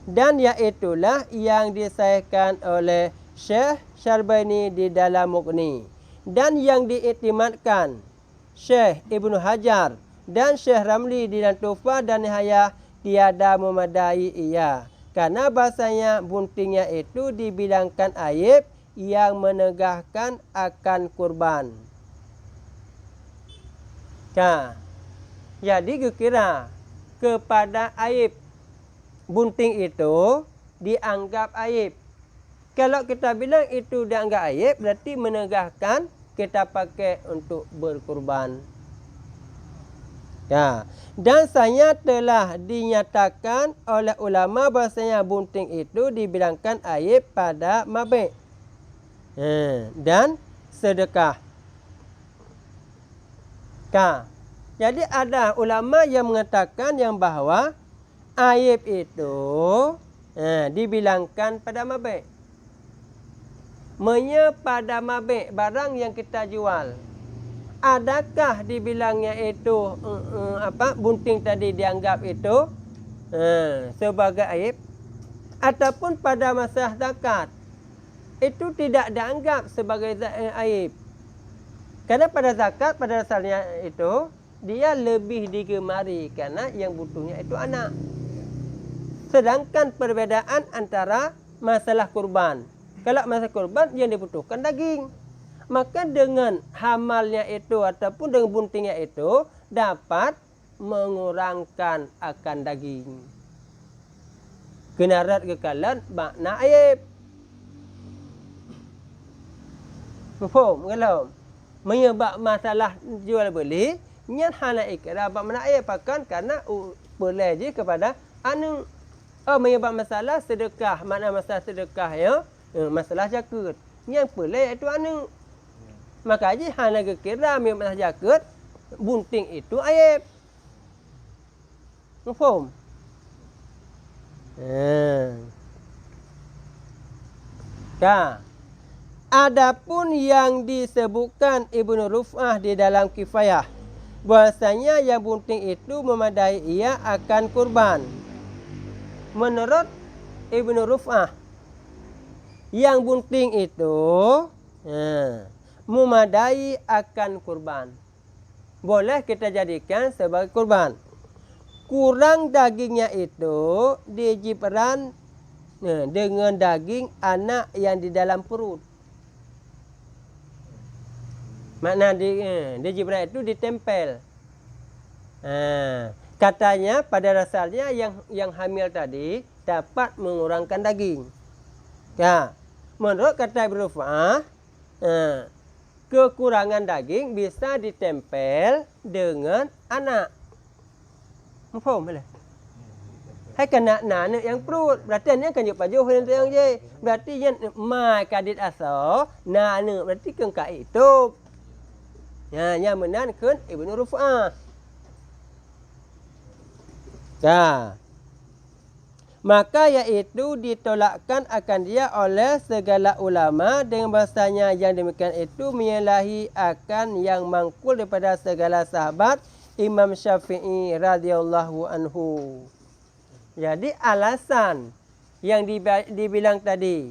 Dan iaitulah yang disahihkan oleh Syekh Syarbaini di dalam Muqni. Dan yang diiktimadkan Syekh Ibnu Hajar dan Syekh Ramli di dalam Tufah dan Nihayah tiada memadai ia. Karena bahasanya buntingnya itu dibilangkan aib yang menegahkan akan kurban. Jadi kira kepada aib bunting itu dianggap aib. Kalau kita bilang itu dianggap aib, berarti menegahkan kita pakai untuk berkurban. Dan saya telah dinyatakan oleh ulama bahasanya bunting itu dibilangkan aib pada mabit dan sedekah. Jadi ada ulama yang mengatakan yang bahawa aib itu dibilangkan pada mabit. Pada mabit barang yang kita jual. Adakah dibilangnya itu bunting tadi dianggap itu sebagai aib? Ataupun pada masa zakat itu tidak dianggap sebagai aib. Karena pada zakat pada asalnya itu dia lebih digemari karena yang butuhnya itu anak. Sedangkan perbezaan antara masalah kurban. Kalau masalah kurban yang dibutuhkan daging. Maka dengan hamalnya itu ataupun dengan buntingnya itu dapat mengurangkan akan daging. Kenarat kekalan makna aib. Faham kalau menyebab masalah jual beli nyan hana ikrar makna aib pakan karena boleh je kepada anu menyebab masalah sedekah, makna masalah sedekah ya masalah zakat. Yang boleh itu anu Maka haji hana kira memang jaket bunting itu aib. Faham? Adapun yang disebutkan Ibnu Ruf'ah di dalam Kifayah, bahasanya yang bunting itu memadai ia akan kurban. Menurut Ibnu Ruf'ah, yang bunting itu memadai akan kurban. Boleh kita jadikan sebagai kurban. Kurang dagingnya itu dijibran dengan daging anak yang di dalam perut. Makna dijibran itu ditempel. Katanya pada dasarnya yang hamil tadi dapat mengurangkan daging. Menurut kata Ibnu Ruf'ah, kekurangan daging bisa ditempel dengan anak. Faham boleh? Hai kena nak yang perut. Berarti ni akan jumpa jauh nanti yang je. Berarti yang mai kadit asal, nak berarti kan kai itu. Yang menan kan Ibnu Ruf'ah. Maka iaitu ditolakkan akan dia oleh segala ulama dengan bahasanya yang demikian itu menyalahi akan yang mangkul daripada segala sahabat Imam Syafi'i radhiyallahu anhu. Jadi alasan yang dibilang tadi,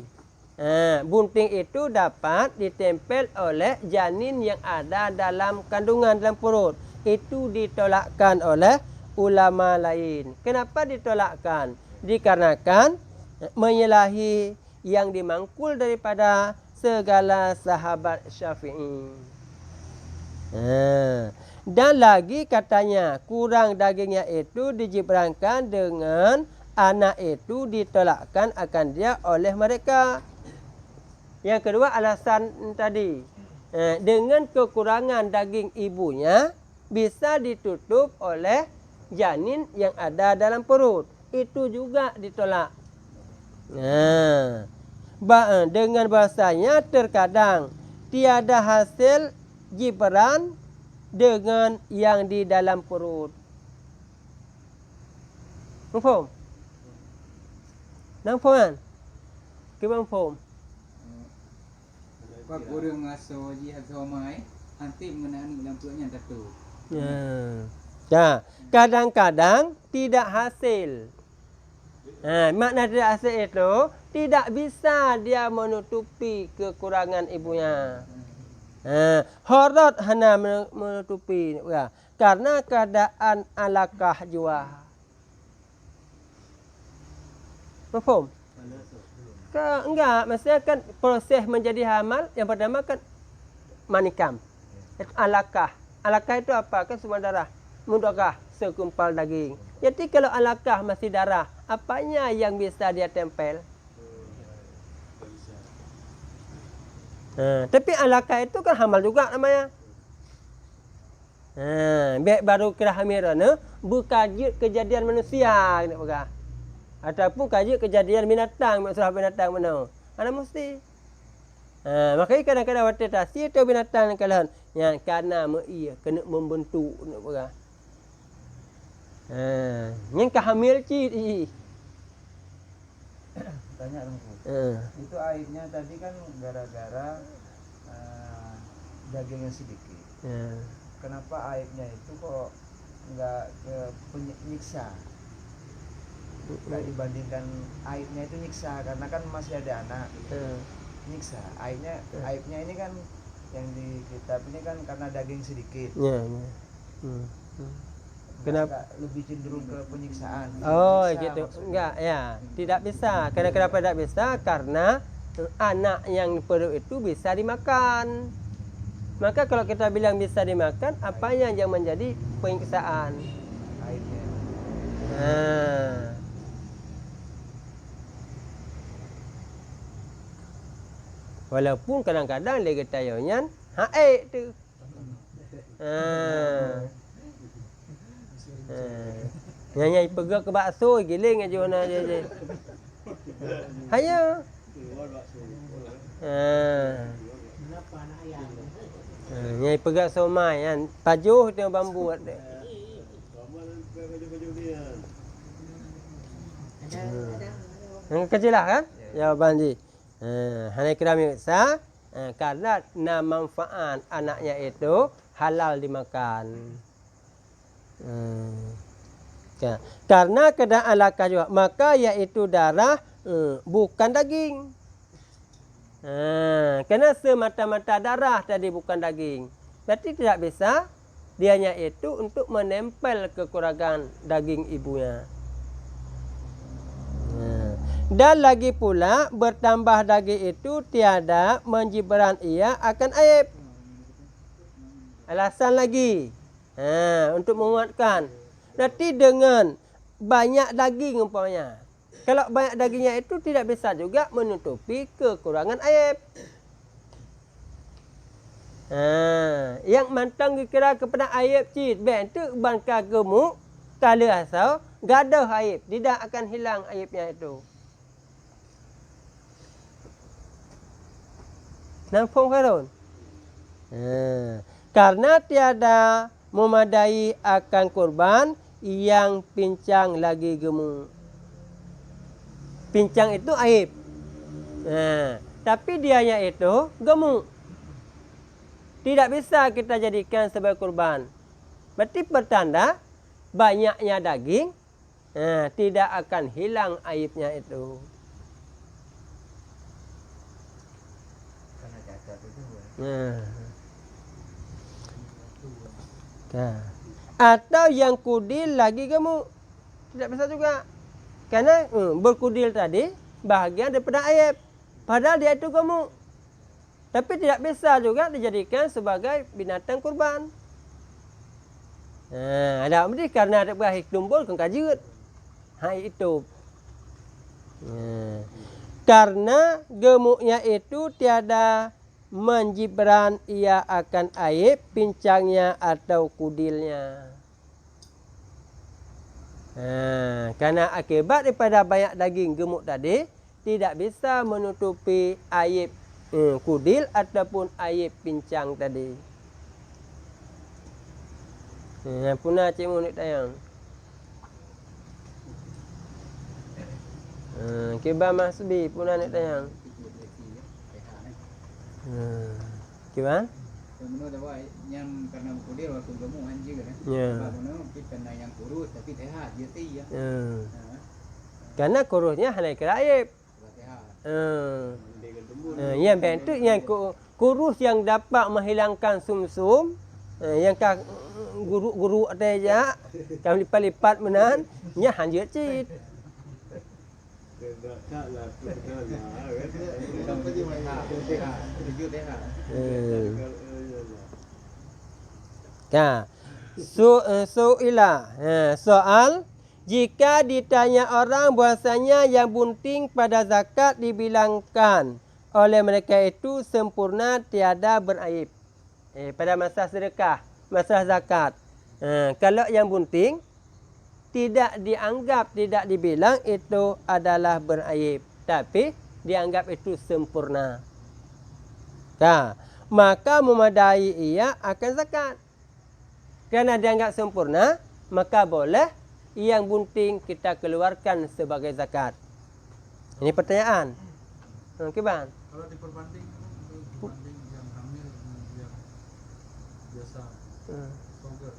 bunting itu dapat ditempel oleh janin yang ada dalam kandungan dalam perut. Itu ditolakkan oleh ulama lain. Kenapa ditolakkan? Dikarenakan menyalahi yang dimangkul daripada segala sahabat Syafi'i. Dan lagi katanya kurang dagingnya itu dijibrankan dengan anak itu ditolakkan akan dia oleh mereka. Yang kedua alasan tadi, dengan kekurangan daging ibunya bisa ditutup oleh janin yang ada dalam perut. Itu juga ditolak. Dengan bahasanya terkadang tiada hasil jibran dengan yang di dalam perut. Faham? Nampak kan? Kebang faham? Pak orang aso ji aso mai nanti mengenai dalam perutnya satu. Kadang-kadang tidak hasil. Makna tidak hasil itu tidak bisa dia menutupi kekurangan ibunya. Horot hana menutupi karena keadaan alakah jua. Faham? Enggak, maksudnya kan proses menjadi hamal yang pertama kan manikam. Alakah. Alakah itu apa? Kan semua darah. Mudghah, sekumpal daging. Jadi kalau alakah masih darah, apanya yang bisa dia tempel? Tapi alakah itu kan hamal juga namanya. Baru kira hamil bukan kejadian manusia nak pegang. Ataupun kaji kejadian binatang, maksudnya binatang mana? Ana mesti. Makanya kadang-kadang watetasi atau binatang kalian yang karena ia kena membentuk nak pegang. Yang kehamil cik. Tanya dong, itu airnya tadi kan gara-gara dagingnya sedikit. Kenapa airnya itu kok nggak ke penyiksa? Nggak dibandingkan airnya itu nyiksa karena kan masih ada anak. Nyiksa airnya ini kan yang di kitab ini kan karena daging sedikit. Kenapa lebih cenderung ke penyiksaan? Oh gitu. Enggak ya, tidak bisa. Kenapa tidak bisa? Karena anak yang perut itu bisa dimakan. Maka kalau kita bilang bisa dimakan, apa yang menjadi penyiksaan? Airnya. Walaupun kadang-kadang dia kata yonya haid tu. Nyanyi pegang ke bakso giling aja mana dia. Hayo. Nyai pegat somai kan. Pajuh tengok bambu ada. Yang kecil lah kan? Jawaban ji. Hanai kerami sa karena manfaat anaknya itu halal dimakan. Karena keadaan lakah juga, maka yaitu darah bukan daging. Kerana semata-mata darah tadi bukan daging. Berarti tidak bisa dianya itu untuk menempel kekurangan daging ibunya. Dan lagi pula bertambah daging itu tiada menjibran ia akan aib. Alasan lagi untuk menguatkan. Nanti dengan banyak daging umpamanya. Kalau banyak dagingnya itu tidak bisa juga menutupi kekurangan aib. Yang mantang dikira kepada aib cid. Baik itu bangka gemuk. Kala asal gadah aib. Tidak akan hilang aibnya itu. Nampak kan? Karena tiada memadai akan korban yang pincang lagi gemuk. Pincang itu aib. Tapi dianya itu gemuk. Tidak bisa kita jadikan sebagai korban. Berarti pertanda banyaknya daging tidak akan hilang aibnya itu. Atau yang kudil lagi gemuk. Tidak bisa juga. Karena berkudil tadi bahagian daripada aib. Padahal dia itu gemuk. Tapi tidak bisa juga dijadikan sebagai binatang kurban. Ada berarti karena ada berakhir tumbul kan kajut. Hai itu. Karena gemuknya itu tiada menjibran ia akan aib pincangnya atau kudilnya. Karena akibat daripada banyak daging gemuk tadi tidak bisa menutupi aib kudil ataupun aib pincang tadi. Punah cik munik tayang. Kibar masbi punah nek tayang. Gimana? Menurut awak yang karena kudil waktu gemuk anjing kan? Menurut kita yang kurus tapi sehat dia ya. Karena kurusnya hanya kira aib. Yang bentuk yang kurus yang dapat menghilangkan sumsum, yang guru ada aja, kami lipat-lipat menan, nya hanya cit. Soal jika ditanya orang bahasanya yang bunting pada zakat dibilangkan oleh mereka itu sempurna tiada beraib. Pada masa sedekah, masa zakat. Kalau yang bunting tidak dianggap, tidak dibilang itu adalah beraib. Tapi dianggap itu sempurna. Maka memadai ia akan zakat. Kerana dianggap sempurna, maka boleh yang bunting kita keluarkan sebagai zakat. Ini pertanyaan. Okey bang. Kalau diperbanding yang hamil dengan yang biasa songger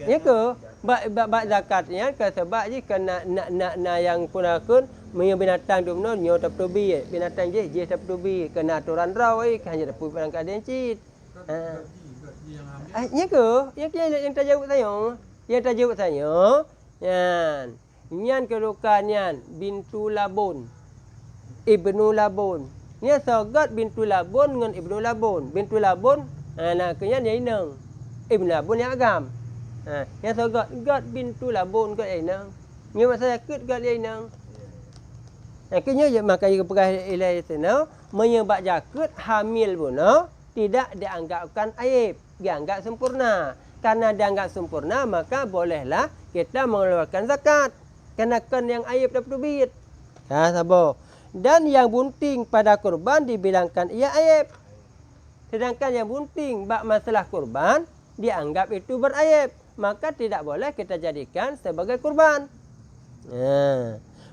Ya ke? Bak zakatnya ke sebab je kena nak yang punakun punya binatang tu benar nyo tak tubi binatang je tak tubi kena aturan raw hanya dapat barang keadaan cit. Ya ke? Yang tajawab saya. Yang tajawab saya. Yan. Nyan kedukannya bintu Labun. Ibnu Labun. Ni sagat bintu Labun dengan Ibnu Labun. Bintu Labun anaknya dia inang. Ibnu Labun yang agam. Yang sagat gat bintu Labun kat inang. Ni masa sakit gat dia inang. Akhirnya maka ia perkara ilai sana menyebab jakut hamil pun tidak dianggapkan aib, dianggap sempurna. Karena dianggap sempurna maka bolehlah kita mengeluarkan zakat. Kenakan yang aib dapat duit. Sabar. Dan yang bunting pada kurban dibilangkan ia aib. Sedangkan yang bunting bab masalah kurban dianggap itu beraib, maka tidak boleh kita jadikan sebagai kurban.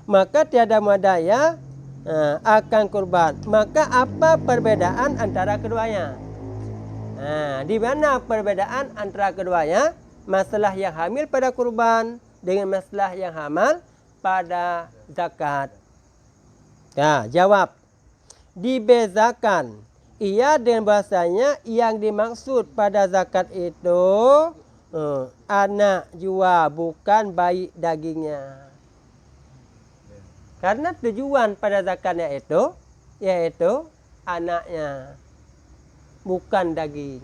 Maka tiada madaya akan kurban. Maka apa perbedaan antara keduanya? Di mana perbedaan antara keduanya? Masalah yang hamil pada kurban dengan masalah yang hamal pada zakat. Jawab. Dibezakan. Ia dengan bahasanya yang dimaksud pada zakat itu anak jua, bukan bayi dagingnya. Karena tujuan pada zakatnya itu yaitu anaknya, bukan daging.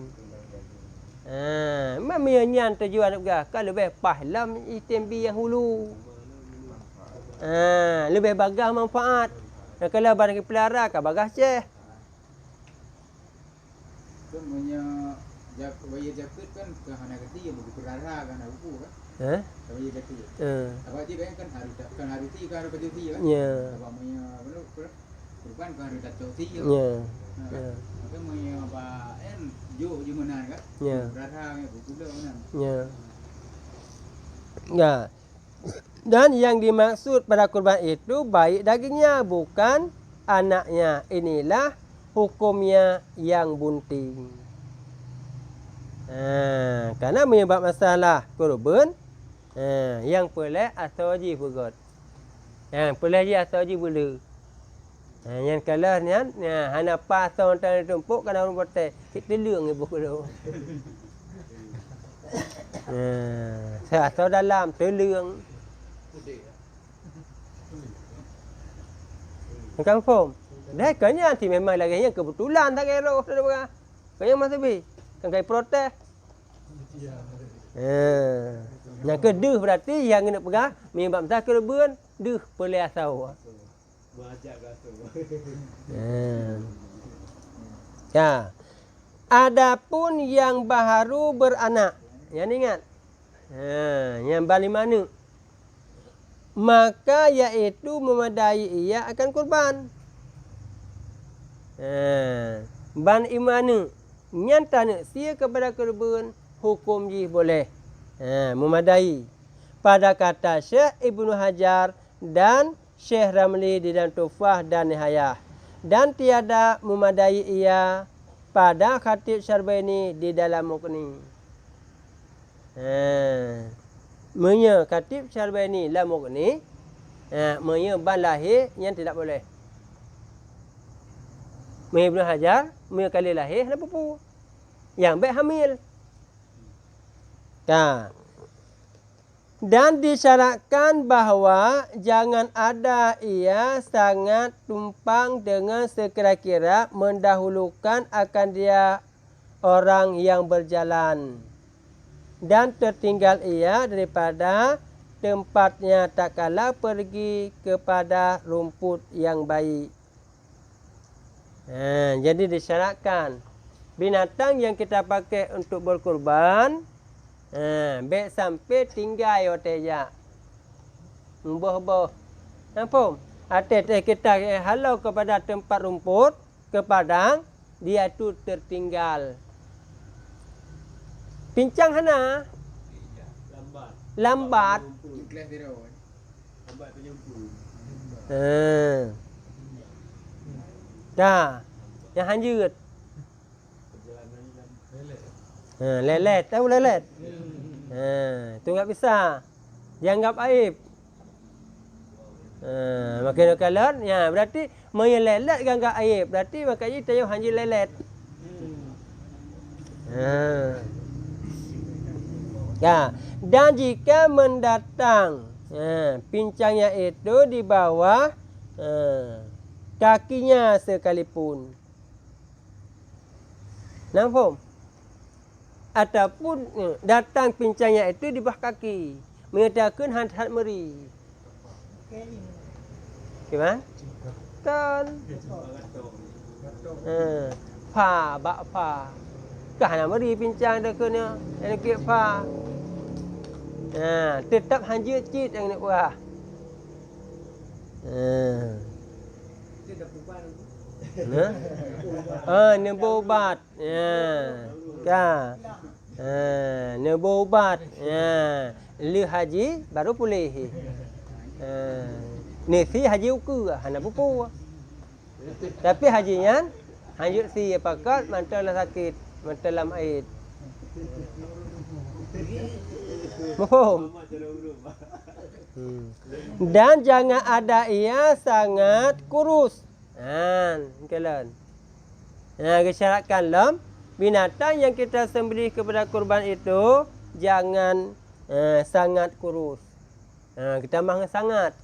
Memangnya tujuan juga kalau lebih pahlam itembi yang hulu. Lebih bagus manfaat. Kalau barang pelihara kan bagus je. Kan punya bayi jaket kan ke anak kecil yang berperara kan aku kan. Bayi jaket. Apa dia kan hari ti kan hari kecil kan. Ya. Apa punya kurban kan hari kecil ti. Ya. Apa punya apa jo mana kan. Ya. Berperara kan buku dah mana. Ya. Dan yang dimaksud pada kurban itu baik dagingnya, bukan anaknya. Inilah hukumnya yang bunting. Karena menyebab masalah kurban, yang pelai atau ji pegot. Yang pelai ji atau ji bulu. Yang kalah ni, hana pas tahun tahun tumpuk kena orang botai. Kita lương ibu tu. Saya atau dalam terlương. Kan faham? Dah kanya nanti memang lagi yang kebetulan tak kira dah berah. Kanya masa bi. Kan kai protes. Yang kedua berarti yang nak pegang memang tak kira bun, deh boleh asau. Bajak gato. Ya. Adapun yang baharu beranak, yang ingat. Yang balik mana? Maka iaitu memadai ia akan kurban. Ban imanu nyata nak sia kepada kurban hukum ji boleh. Memadai. Pada kata Syekh Ibnu Hajar dan Syekh Ramli di dalam Tufah dan Nihayah. Dan tiada memadai ia pada Khatib Syarbaini di dalam Muqni. Menya Khatib Syarbaini la Muqni, menya ban lahir yang tidak boleh. Menya Ibnu Hajar, menya kali lahir kenapa pu? Yang baik hamil. Dan disyaratkan bahawa jangan ada ia sangat tumpang dengan sekira-kira mendahulukan akan dia orang yang berjalan. Dan tertinggal ia daripada tempatnya tak kala pergi kepada rumput yang baik. Jadi disyaratkan binatang yang kita pakai untuk berkurban, baik sampai tinggal oteja. Boh-boh. Nampak? Atas kita halau kepada tempat rumput, ke padang, dia tu tertinggal. Pincang hana? Lambat. Ikhlas dia. Lambat penyempur. Dah. Yang hanjut. Lelet. Tahu lelet? Tu tak bisa. Dianggap aib. Makin kalah, ya berarti menyelelet dianggap aib. Berarti makanya tahu hanjut lelet. Ya, dan jika mendatang pincangnya itu di bawah kakinya sekalipun. Nampak? Ataupun datang pincangnya itu di bawah kaki, mengatakan hat-hat meri. Gimana? Kan? Bak pa. Kahana meri pincang dekenya, yang ke pa. Tetap hanjut cit yang nak buah. Ni berubat. Ni berubat. Li haji baru pulih. Ni si haji ukur hana buku. Tapi hajinya hanyut si pakat mantel sakit, mantel lam aid. Mohon. Dan jangan ada ia sangat kurus. Kalian. Kesyaratkan lam binatang yang kita sembelih kepada kurban itu jangan sangat kurus. Kita mahu sangat.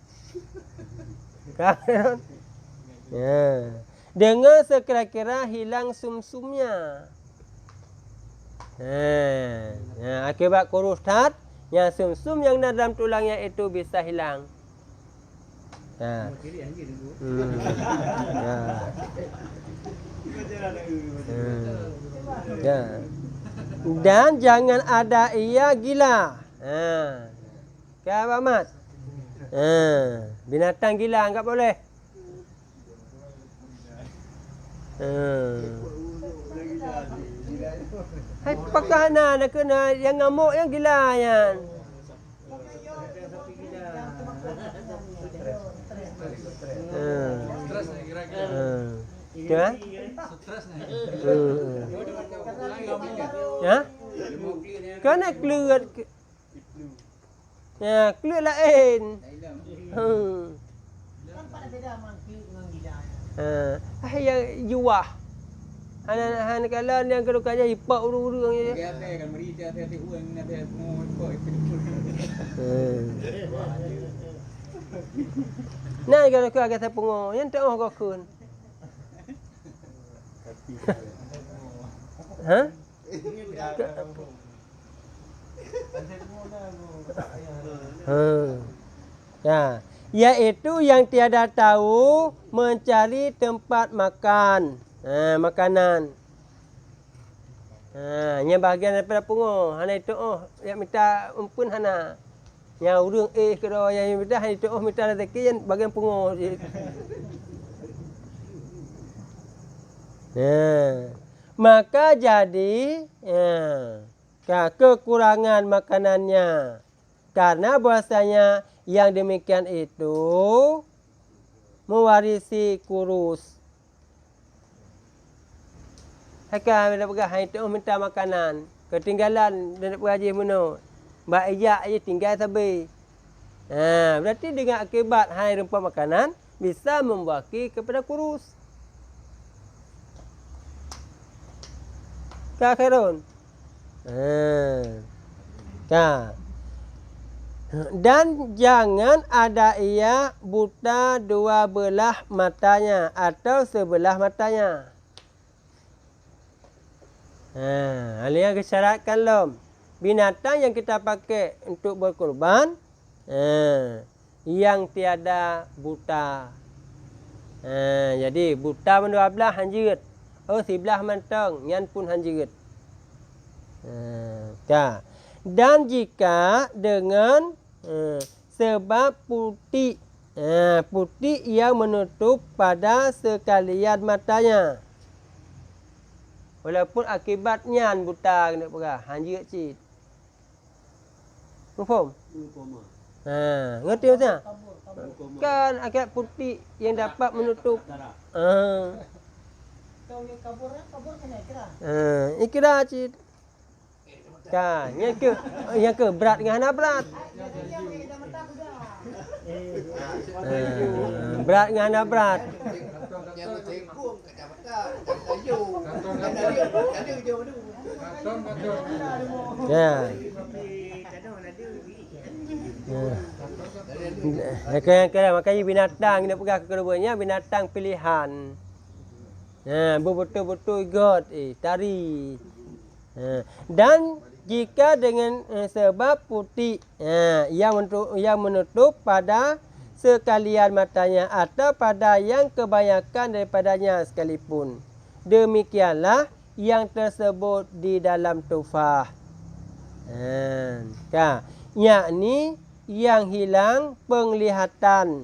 Kan? Dengan sekira-kira hilang sumsumnya. Akibat kurus tat, yang sumsum yang dalam tulangnya itu bisa hilang. Dan jangan ada ia gila. Kan Pak Mat? Binatang gila enggak boleh. Hai pakana nak kena yang ngamuk yang gila yan. Stres nih kira-kira. Kan? Stres nih. Ya? Kena keluar. Ya, keluar lain. Yang juah. Hana kala yang kerukannya hipak urung-urung je. Kan meri hati-hati uang nanti mau ikut. Nah kalau kau agak sepunggu, yang tak kau kun. Ya, yaitu yang tiada tahu mencari tempat makan, makanan. Yang bahagian daripada pungu, hana itu yang minta umpun hana. Yang urung kedua yang minta hana itu minta rezeki yang bahagian pungu. Maka jadi kekurangan makanannya. Karena bahasanya yang demikian itu mewarisi kurus. Haka bila pegang hai tu minta makanan, ketinggalan dan pergi meno. Mbak Ijak je tinggal sabi. Berarti dengan akibat hai rupa makanan bisa membuaki kepada kurus. Ka khairun. Dan jangan ada ia buta dua belah matanya atau sebelah matanya. Alia kesyaratkan lom. Binatang yang kita pakai untuk berkorban yang tiada buta. Jadi buta mendua belah hanjut. Sebelah mantang yang pun hanjut. Dan jika dengan sebab putih putih yang menutup pada sekalian matanya. Walaupun akibatnya buta kena perah, hanjut cik. Faham? Ngerti tak? Kan akibat putih yang dapat menutup. Kabur kena ikrar. Ikrar cik. Kan, yang ke berat dengan anak berat. Berat dengan anak berat. Makanya binatang dia pegang keduanya binatang pilihan. Betul-betul god tari. Dan jika dengan sebab putih yang menutup pada sekalian matanya atau pada yang kebanyakan daripadanya sekalipun. Demikianlah yang tersebut di dalam tufah. Yakni yang hilang penglihatannya.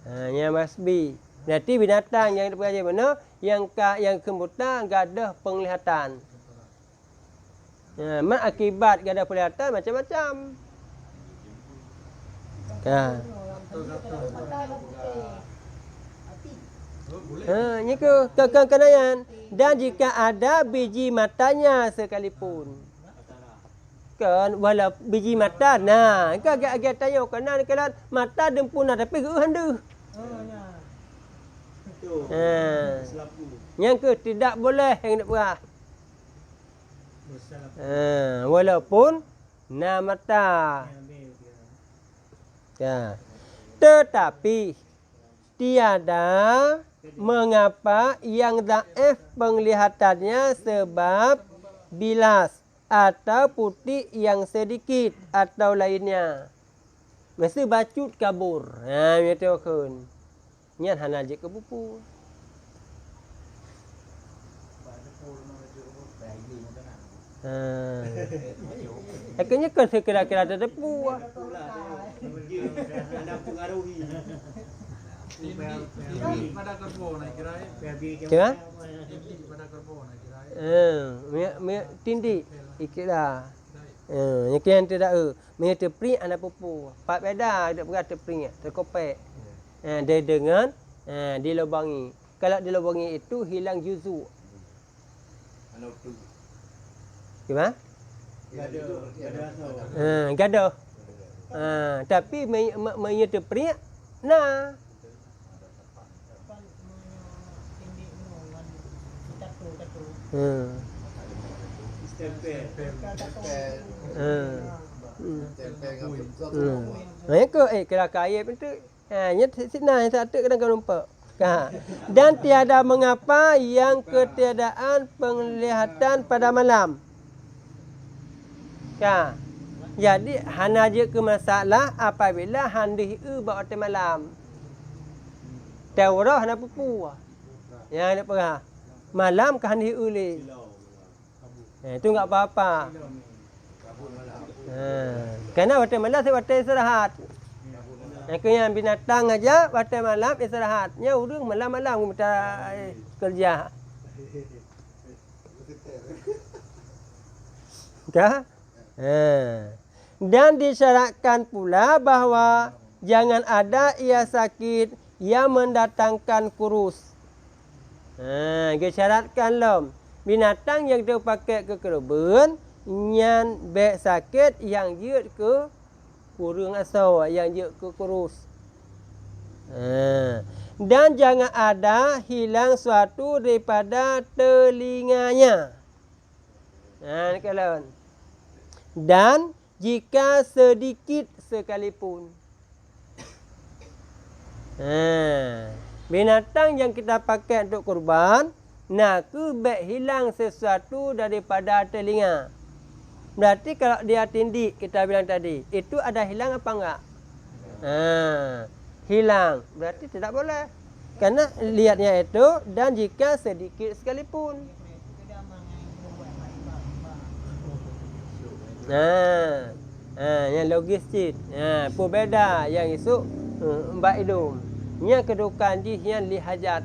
Yang masbi. Berarti binatang yang dipercaya mana? Yang kebuta gadah penglihatan. Mak akibat gadah penglihatan macam-macam. Kan. Ini kekenayaan. Dan jika ada biji matanya sekalipun. Kan walau biji mata nah kan agak tanya kanan kanan mata dempuna tapi ke handa. Yang ke tidak boleh yang nak perah. Walaupun na mata. Ya. Tetapi tiada mengapa yang dhaif penglihatannya sebab bilas atau putih yang sedikit atau lainnya. Mesti bacut kabur. Dia tahu. Nyan hana je ke buku. Akhirnya kan sekira-kira ada depu. Tinggi pada kerbo naik kirai. Kira? Tinggi pada kerbo naik kirai. Tindi ikitlah. Yang kian tidak me terpri anak pupu. Pak beda dak berat terpri terkopek. Dia dengan dilobangi. Kalau dilobangi itu hilang juzu. Gimana? Gaduh. Tapi menyerta pria nah. Kalau kaya itu nyet sina satu kadang lupa. Dan tiada mengapa yang ketiadaan penglihatan pada malam. Jadi hana je ke masalah apabila handih bawa waktu malam. Taurah nak pupu. Yang nak perah. Malam ke handih le. Itu enggak apa-apa. Karena waktu malam saya waktu istirahat. Yang binatang aja waktu malam istirahatnya urang malam-malam kita kerja. Dan disyaratkan pula bahawa jangan ada ia sakit yang mendatangkan kurus. Disyaratkan lom. Binatang yang dia pakai ke kebun nyan bek sakit yang dia ke kurung asal yang dia ke kurus. Dan jangan ada hilang suatu daripada telinganya. Kalau dan jika sedikit sekalipun. Binatang yang kita pakai untuk kurban, nak bek hilang sesuatu daripada telinga. Berarti kalau dia tindik, kita bilang tadi, itu ada hilang apa enggak? Hilang. Berarti tidak boleh. Karena lihatnya itu dan jika sedikit sekalipun. Yang logis cik. Berbeza yang esok mbak hidung. Yang kedudukan di yang lihajat.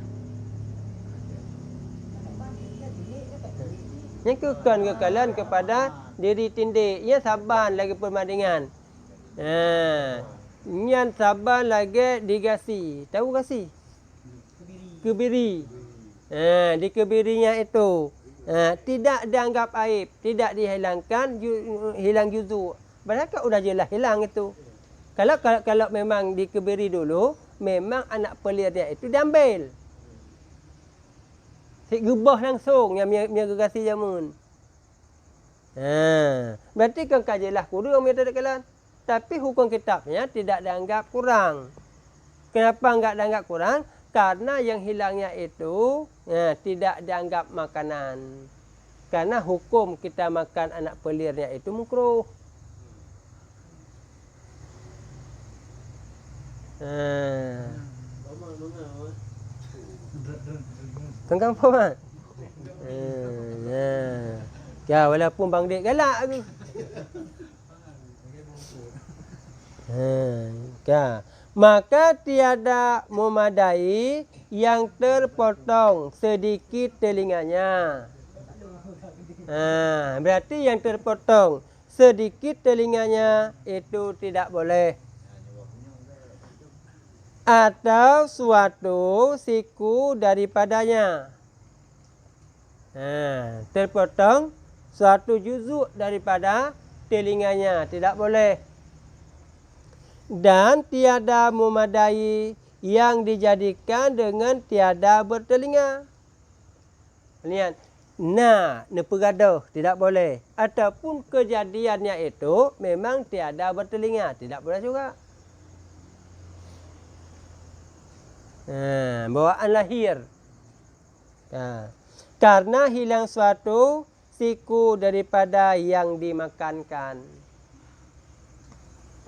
Yang kekal-kekalan kepada diri tindik. Yang sabar lagi perbandingan. Yang sabar lagi digasi. Tahu gasi? Kebiri. Di kebirinya itu. Tidak dianggap aib, tidak dihilangkan, hilang juzu. Padahal sudah jelas hilang itu. Kalau memang dikebiri dulu, memang anak pelirnya itu diambil. Si gebah langsung yang gerasi jamun. Berarti kan kajilah kurang dia tak kalan. Tapi hukum kitabnya tidak dianggap kurang. Kenapa enggak dianggap kurang? Karena yang hilangnya itu tidak dianggap makanan. Karena hukum kita makan anak pelirnya itu makruh. Tenggang apa? Ya, walaupun Bang Dik galak aku. maka tiada memadai yang terpotong sedikit telinganya. Berarti yang terpotong sedikit telinganya itu tidak boleh. Atau suatu siku daripadanya. Terpotong suatu juzuk daripada telinganya, tidak boleh. Dan tiada memadai yang dijadikan dengan tiada bertelinga. Lihat, nepagaduh tidak boleh. Ataupun kejadiannya itu memang tiada bertelinga, tidak boleh juga. Bawaan lahir. Karena hilang suatu siku daripada yang dimakankan.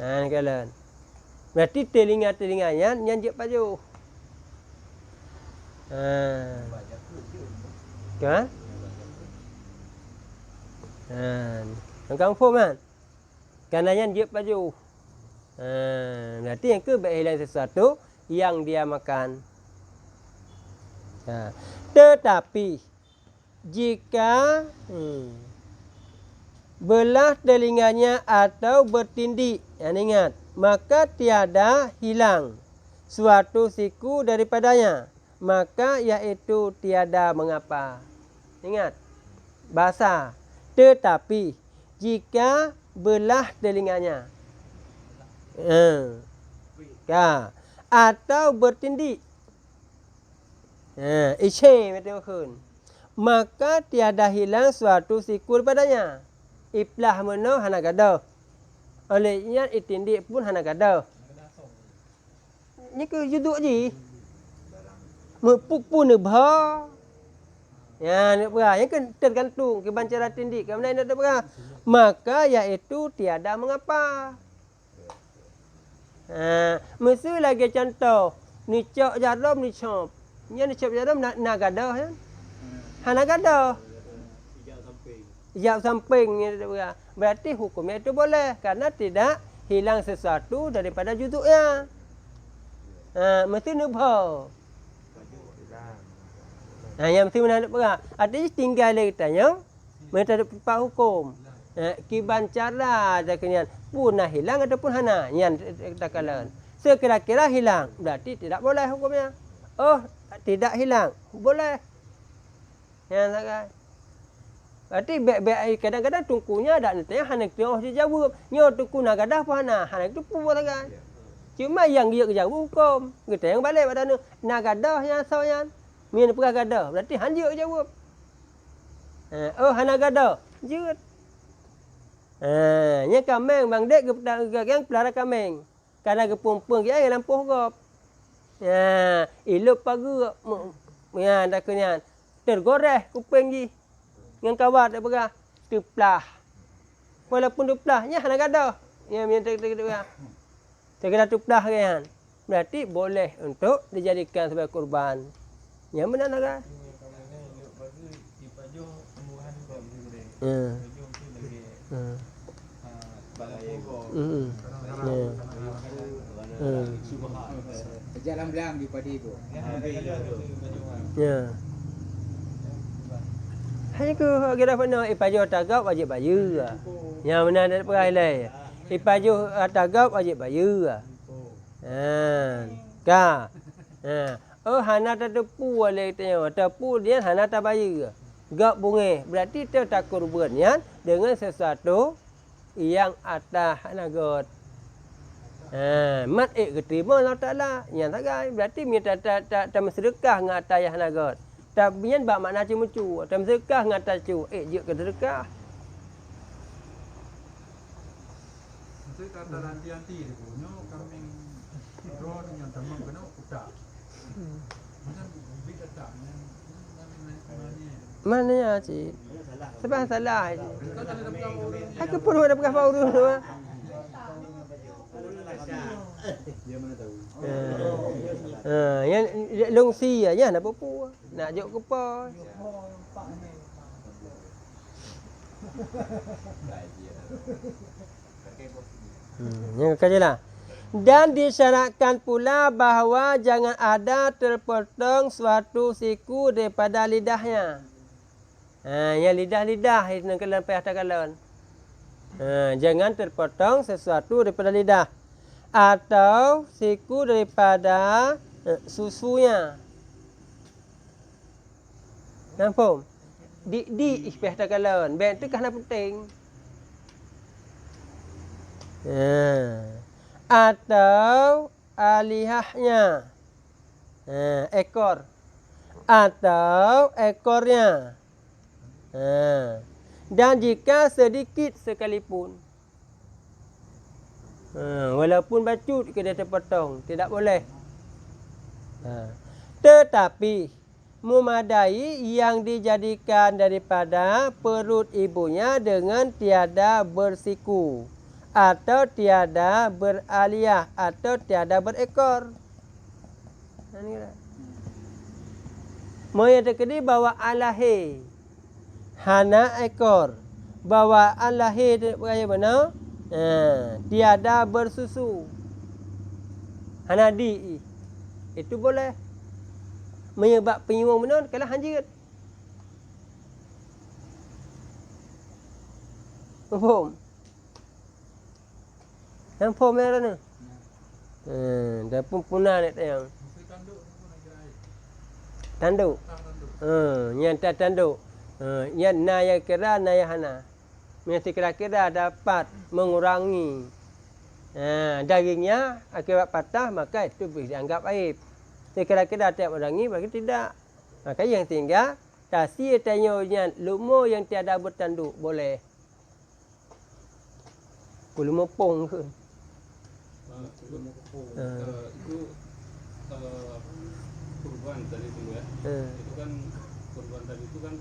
Kalian. Berarti telinga-telinganya nyanjik baju. Kan? Orang kampung kan? Kerana nyanjik baju. Berarti yang ke hilang sesuatu yang dia makan. Tetapi jika belah telinganya atau bertindik, ingat, maka tiada hilang suatu siku daripadanya, maka iaitu tiada mengapa. Ingat, bahasa. Tetapi jika belah telinganya atau bertindik, maka tiada hilang suatu siku daripadanya. Iplah meno hana gadah. Olehnya itindik pun hana gadah. Ni ke juduk je. Mepuk pun nebha. Ya, nak berah. Yang kan tergantung kebancaran tindik. Ke mana nak berah. Maka iaitu tiada mengapa. Mesti lagi contoh. Ni cok jarum ni cop. Ni cop jarum nak gadah kan. Hana gadah. Ijab samping. Berarti hukumnya itu boleh. Karena tidak hilang sesuatu daripada juzuknya. Mesti nebha. Yang mesti menarik perang. Artinya tinggal lagi tanya. Mereka ada pipa hukum. Kiban cara ada kenyan. Pun nak hilang ataupun hana. Yang kita katakan. Sekira-kira hilang. Berarti tidak boleh hukumnya. Oh, tidak hilang. Boleh. Yang tak. Berarti baik-baik kadang-kadang tungkunya ada nanti hana tengok dia jawab. Nyo tungku nak gadah apa hana? Hana itu pun buat kan. Cuma yang dia jawab hukum. Kita yang balik pada nak gadah yang soyan. Min perah gadah. Berarti han dia jawab. Oh hana gadah. Jut. Nya kambing bang dek yang pelara kambing. Karena kepumpung dia lampu gop. Ilup pagi. Ya dak kenyan. Tergoreh kuping ji. Yang kawat dak berah. Teplah. Walaupun teplah nya hana gadah. Ya min tergoreh. Tergoreh teplah kan. Berarti boleh untuk dijadikan sebagai kurban. Yang benar nak. Jalan belang di padi itu. Ya. Hanya ke kita pernah ipaju tagap wajib bayar. Yang benar ada perkara lain. Ipaju tagap wajib bayar. Ka. Oh hana tak tepu oleh tanya. Tepu dia hana tak bayar. Gak bunga. Berarti dia tak kurbannya dengan sesuatu yang atas hana got. Mat keterima Allah Ta'ala. Yang tak gay. Berarti minta tak sedekah dengan atas yang hana got. Tak bian bak makna cuma cu. Tak sedekah dengan atas cu. Je ke sedekah. Nanti kata nanti dia punya kambing drone yang tamang kena utak. Macam big tak Mana cik? Sebab salah cik. Aku pun ada pegang baru tu. dia mana tahu. Yang longsi aja nak popo. Nak jok kepa. Yang kajilah. Dan disyaratkan pula bahawa jangan ada terpotong suatu siku daripada lidahnya. Yang lidah-lidah itu dalam pihak kalon. Jangan terpotong sesuatu daripada lidah atau siku daripada susunya. Nampak? Di pihak kalon. Ben itu kerana penting. Atau alihahnya, ekor, atau ekornya, dan jika sedikit sekalipun, walaupun bacut ke dia terpotong, tidak boleh. Tetapi memadai yang dijadikan daripada perut ibunya dengan tiada bersiku, atau tiada beraliyah, atau tiada berekor. Menyatakan bahawa alahe hana ekor, bahawa alahe bagaimana benar? Tiada bersusu, hana di, itu boleh. Menyebab penyuang benar kalau hanjit. Faham? Yang form merah ni. Dah pun punah ni tayang. Tanduk. Yang tak tanduk. Yang naya kira naya hana. Mesti kira-kira dapat mengurangi dagingnya akibat patah, maka itu dianggap aib. Kira-kira tak mengurangi, bagi tidak. Maka yang tinggal tasir tanya lumur yang tiada bertanduk boleh. Lumur pong ke? Itu kurban tadi itu ya. Itu kan kurban tadi itu kan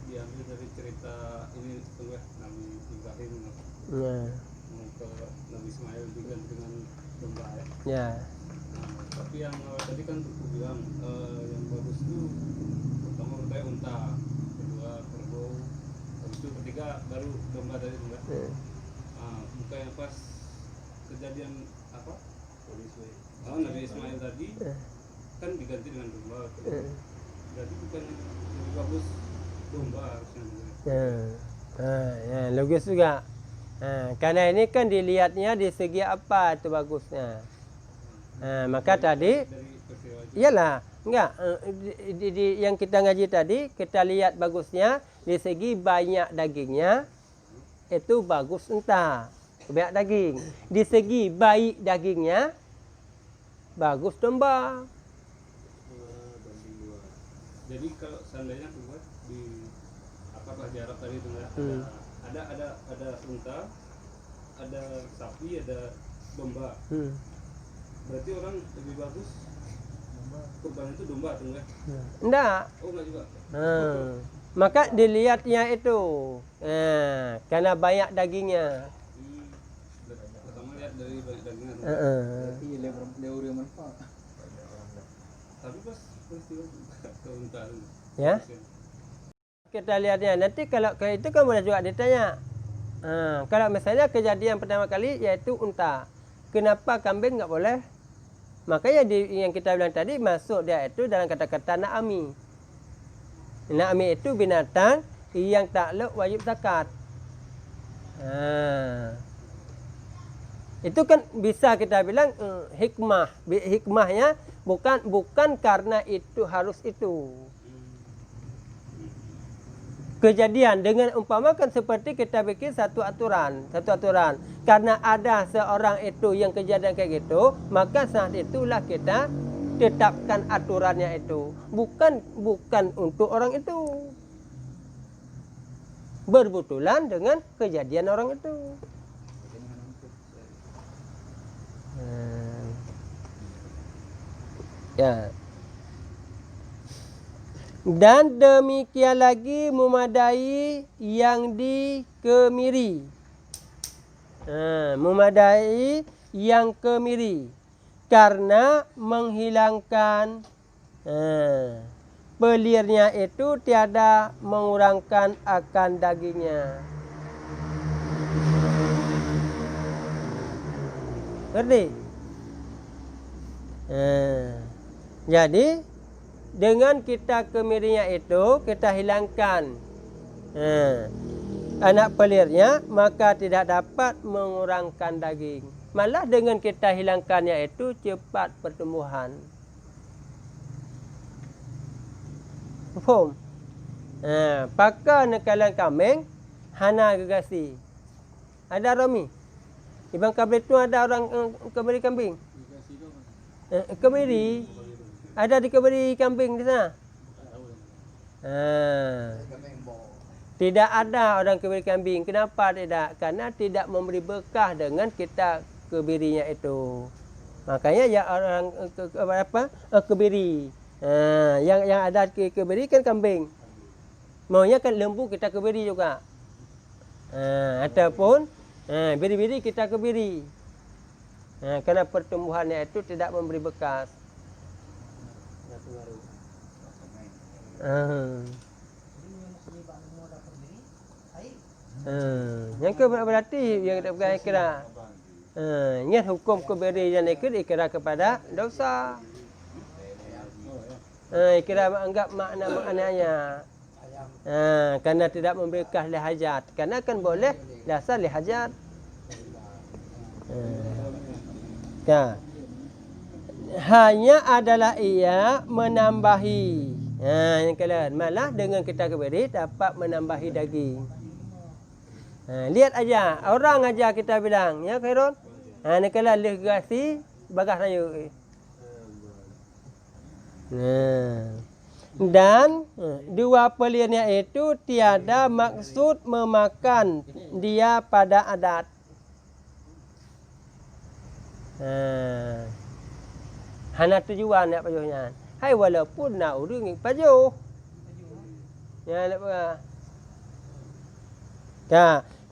diambil dari cerita ini itu ya, Nabi Ibrahim mau ke Nabi Ismail juga dengan domba ya. Ya. Tapi yang tadi kan aku bilang yang bagus itu pertama menurut saya unta, kedua kerbau, habis itu ketiga baru domba tadi itu ya. Bukan yang pas kejadian apa? Nabi Ismail tadi kan diganti dengan domba. Jadi bukan lebih bagus domba harusnya. Ya, logis juga. Karena ini kan dilihatnya di segi apa itu bagusnya. Maka tadi, iyalah, enggak. Yang kita ngaji tadi, kita lihat bagusnya di segi banyak dagingnya, itu bagus unta. Banyak daging. Di segi baik dagingnya, bagus domba. Jadi kalau seandainya buat di apakah di Arab tadi itu ada unta, ada sapi, ada domba. Berarti orang lebih bagus kurban itu domba tuh enggak? Enggak. Oh enggak juga. Maka dilihatnya itu, karena banyak dagingnya. Pertama lihat dari banyak dagingnya. Berarti leuri manfaat. Tapi pas peristiwa ke unta itu. Ya. Kita lihatnya nanti kalau ke itu kan boleh juga ditanya. Kalau misalnya kejadian pertama kali yaitu unta, kenapa kambing enggak boleh? Makanya yang kita bilang tadi masuk dia itu dalam kata-kata na'ami. Na'ami itu binatang yang takluk wajib zakat. Itu kan bisa kita bilang hikmah. Hikmahnya bukan karena itu harus itu. Kejadian dengan umpamakan seperti kita bikin satu aturan. Karena ada seorang itu yang kejadian kayak gitu, maka saat itulah kita tetapkan aturannya itu. Bukan untuk orang itu. Berbetulan dengan kejadian orang itu. Ya. Dan demikian lagi memadai yang dikemiri. Memadai yang kemiri. Karena menghilangkan pelirnya itu tiada mengurangkan akan dagingnya. Ngerti? Jadi dengan kita kemirinya itu kita hilangkan anak pelirnya, maka tidak dapat mengurangkan daging. Malah dengan kita hilangkannya itu cepat pertumbuhan. Faham? Pakar nekalan kambing hana gegasi. Ada Romi? Ibang kabel tu ada orang kebiri kambing? Kebiri. Ada di kebiri kambing di sana? Tidak ada orang kebiri kambing. Kenapa tidak? Karena tidak memberi berkah dengan kita kebirinya itu. Makanya ya orang kebiri. Yang ada kebiri kan kambing. Maunya kan lembu kita kebiri juga. Ataupun biri-biri kita kebiri. Kerana pertumbuhannya itu tidak memberi bekas. Yang ke berarti yang tak pegang ikrar. Ingat hukum kebiri dan ikrar kepada dosa. Ikrar menganggap makna-maknanya. Kerana tidak memberi bekas lihajat. Kerana kan boleh dasar lihajat. Hanya adalah ia menambahi. Yang kalian malah dengan kita kebiri dapat menambahi daging. Lihat aja, orang aja kita bilang, ya Khairul. Ni kalau legasi bagas raya. Dan dua pelirnya itu tiada maksud memakan dia pada adat. Hana tujuan nak pajuhnya. Hai walaupun nak urung pajuh. Ya nak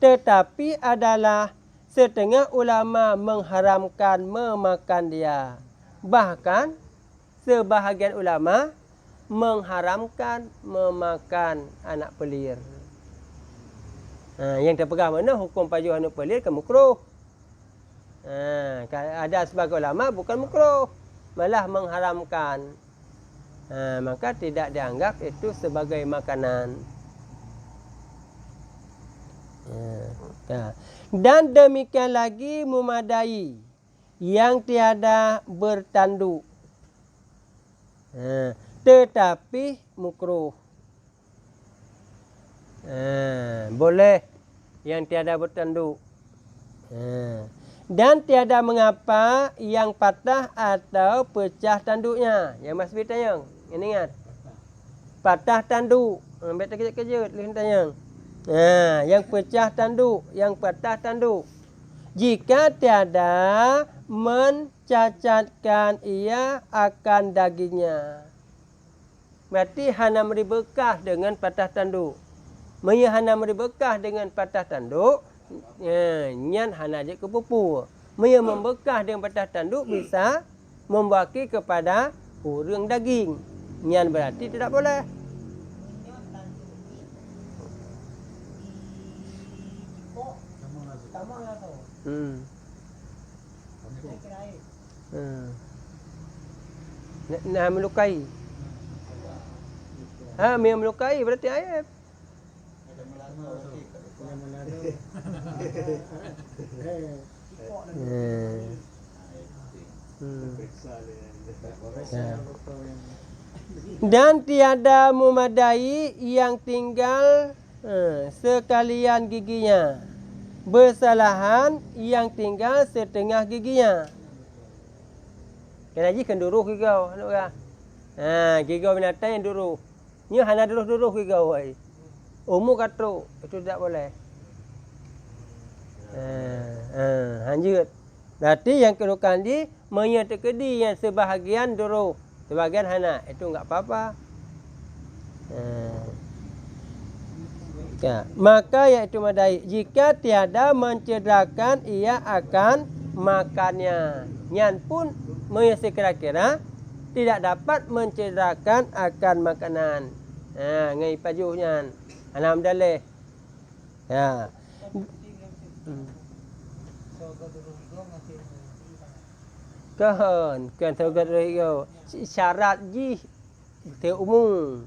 tetapi adalah setengah ulama mengharamkan memakan dia. Bahkan sebahagian ulama mengharamkan memakan anak pelir. Yang terpegang mana hukum pajuh anak pelir kan makruh. Ada sebagai ulama bukan makruh, malah mengharamkan. Maka tidak dianggap itu sebagai makanan. Dan demikian lagi memadai yang tiada bertanduk, tetapi makruh. Boleh yang tiada bertanduk. Dan tiada mengapa yang patah atau pecah tanduknya. Yang Mas Bi tanya, ini ingat. Patah tanduk. Ambil terkejut-kejut lihat tanya. Yang pecah tanduk, yang patah tanduk. Jika tiada mencacatkan ia akan dagingnya. Berarti hana memberi berkah dengan patah tanduk. Maya hana memberi berkah dengan patah tanduk, nyan hana je ke pupu. Maya membekah dengan patah tanduk bisa membaki kepada urang daging. Nyan berarti tidak boleh. Nah melukai. Melukai berarti aib. Dan tiada memadai yang tinggal sekalian giginya. Bersalahan yang tinggal setengah giginya. Kena ji kan duruh gigau, nak gigau binatang yang duruh. Nya hana duruh gigau ai. Umur katru itu tidak boleh. Lanjut. Berarti yang kedudukan di menyertekedi yang sebahagian duruh, sebahagian hana, itu enggak apa-apa. Maka iaitu madai jika tiada mencederakan ia akan makannya. Nyan pun sekira-kira tidak dapat mencederakan akan makanan. Ngai pajuh nyan. Anam dalih. kan tergat rego syarat ji te umum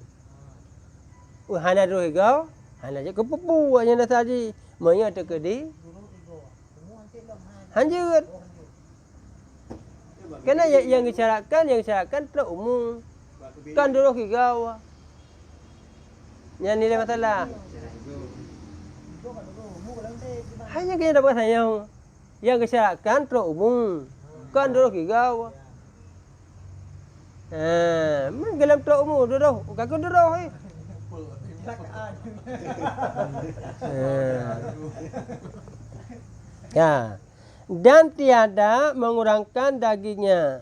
hana rego hana je kepupu nya na saji monya te kedi hanjut karena yang disyaratkan teruk umum kan dulu kigau yang nilai masalah hanya kena dapat sayang yang disyaratkan teruk umum kan dulu kigau menggelam teruk umum dulu kakak dulu ya dan tiada mengurangkan dagingnya.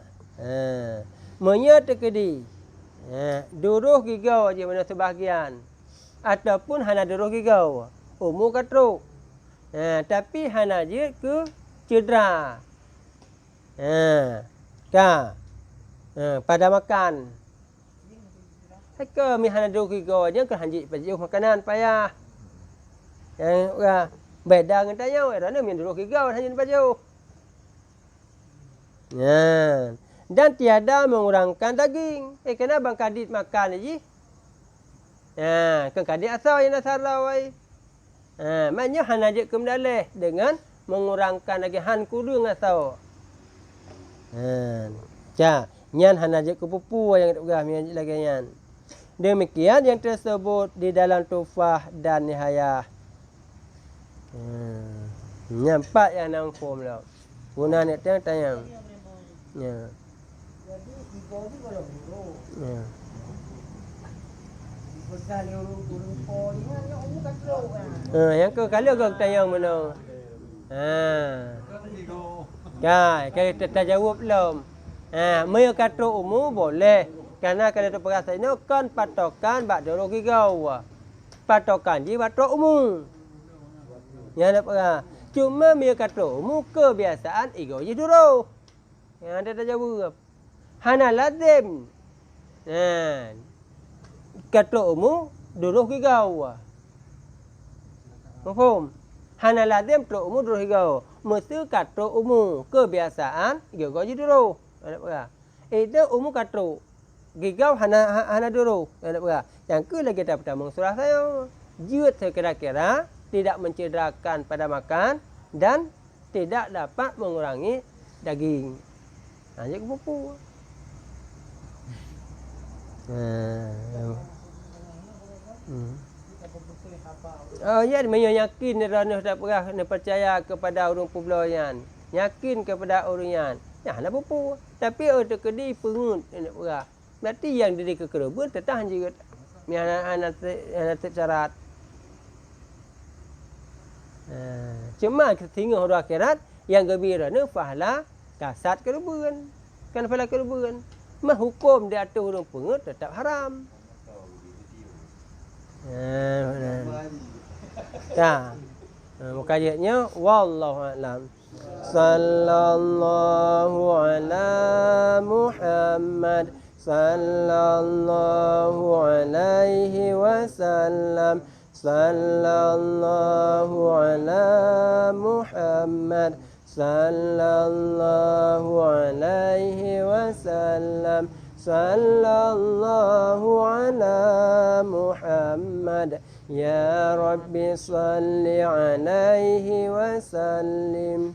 Monya tekedi. Duruh gigau je mana sebahagian. Ataupun hana duruh gigau. Umur katruk. Tapi hana je ke cedera. Pada makan. Ke mi hana duruh gigau je ke hanjit pajauh makanan payah. Beda dengan tanya, kerana min dulu kigau hanya baju. Dan tiada mengurangkan daging. Kena bang kadit makan lagi. Kan kadit asal yang nasarau ai. Maknanya han aja ke mendalih dengan mengurangkan daging han kudu ngasau. Nyan han aja ke pupu yang gah mi lagi nyan. Demikian yang tersebut di dalam Tufah dan Nihayah. Nyampak yang nang form lah. Guna ni tayang. Ya. Jadi ibu ni kalau dulu. Ya. Ibu kali urung pon ni hanya umur katrok. Yang ke kalau kau tayang mana? Ya, kita jawab belum. Mereka kata umur boleh. Karena kalau tu perasaan ini kan patokan bak dulu gigau. Patokan je batok umur. Yang nak perah. Cuma mereka kata umur kebiasaan ego je dulu. Yang ada tak jawab. Hana lazim. Kata umur dulu gigau. Faham? Hana lazim kata umur dulu gigau. Mesti kata umur kebiasaan ego je dulu. Yang nak perah. Itu umur kata gigau hana dulu. Yang nak perah. Yang ke lagi tak pertama surah saya. Jut sekira-kira tidak mencederakan pada makan dan tidak dapat mengurangi daging. Hanya kepupu. Ya, yakin kerana tak pernah percaya kepada orang publoyan. Yakin kepada orang yan. Ya, nak pupu. Tapi orang kedi pengut nak perah. Berarti yang diri kekerubun tetap juga. Anak syarat. Cuma ketinggal orang akhirat yang gembira ni fahla kasat kerubun. Kan fahla kerubun. Mah hukum dia atur orang pengut tetap haram. Muka ayatnya wallahu a'lam. Sallallahu ala Muhammad sallallahu alaihi wasallam. Sallallahu ala Muhammad sallallahu alaihi wasallam. Sallallahu ala Muhammad ya Rabbi salli alaihi wasallim.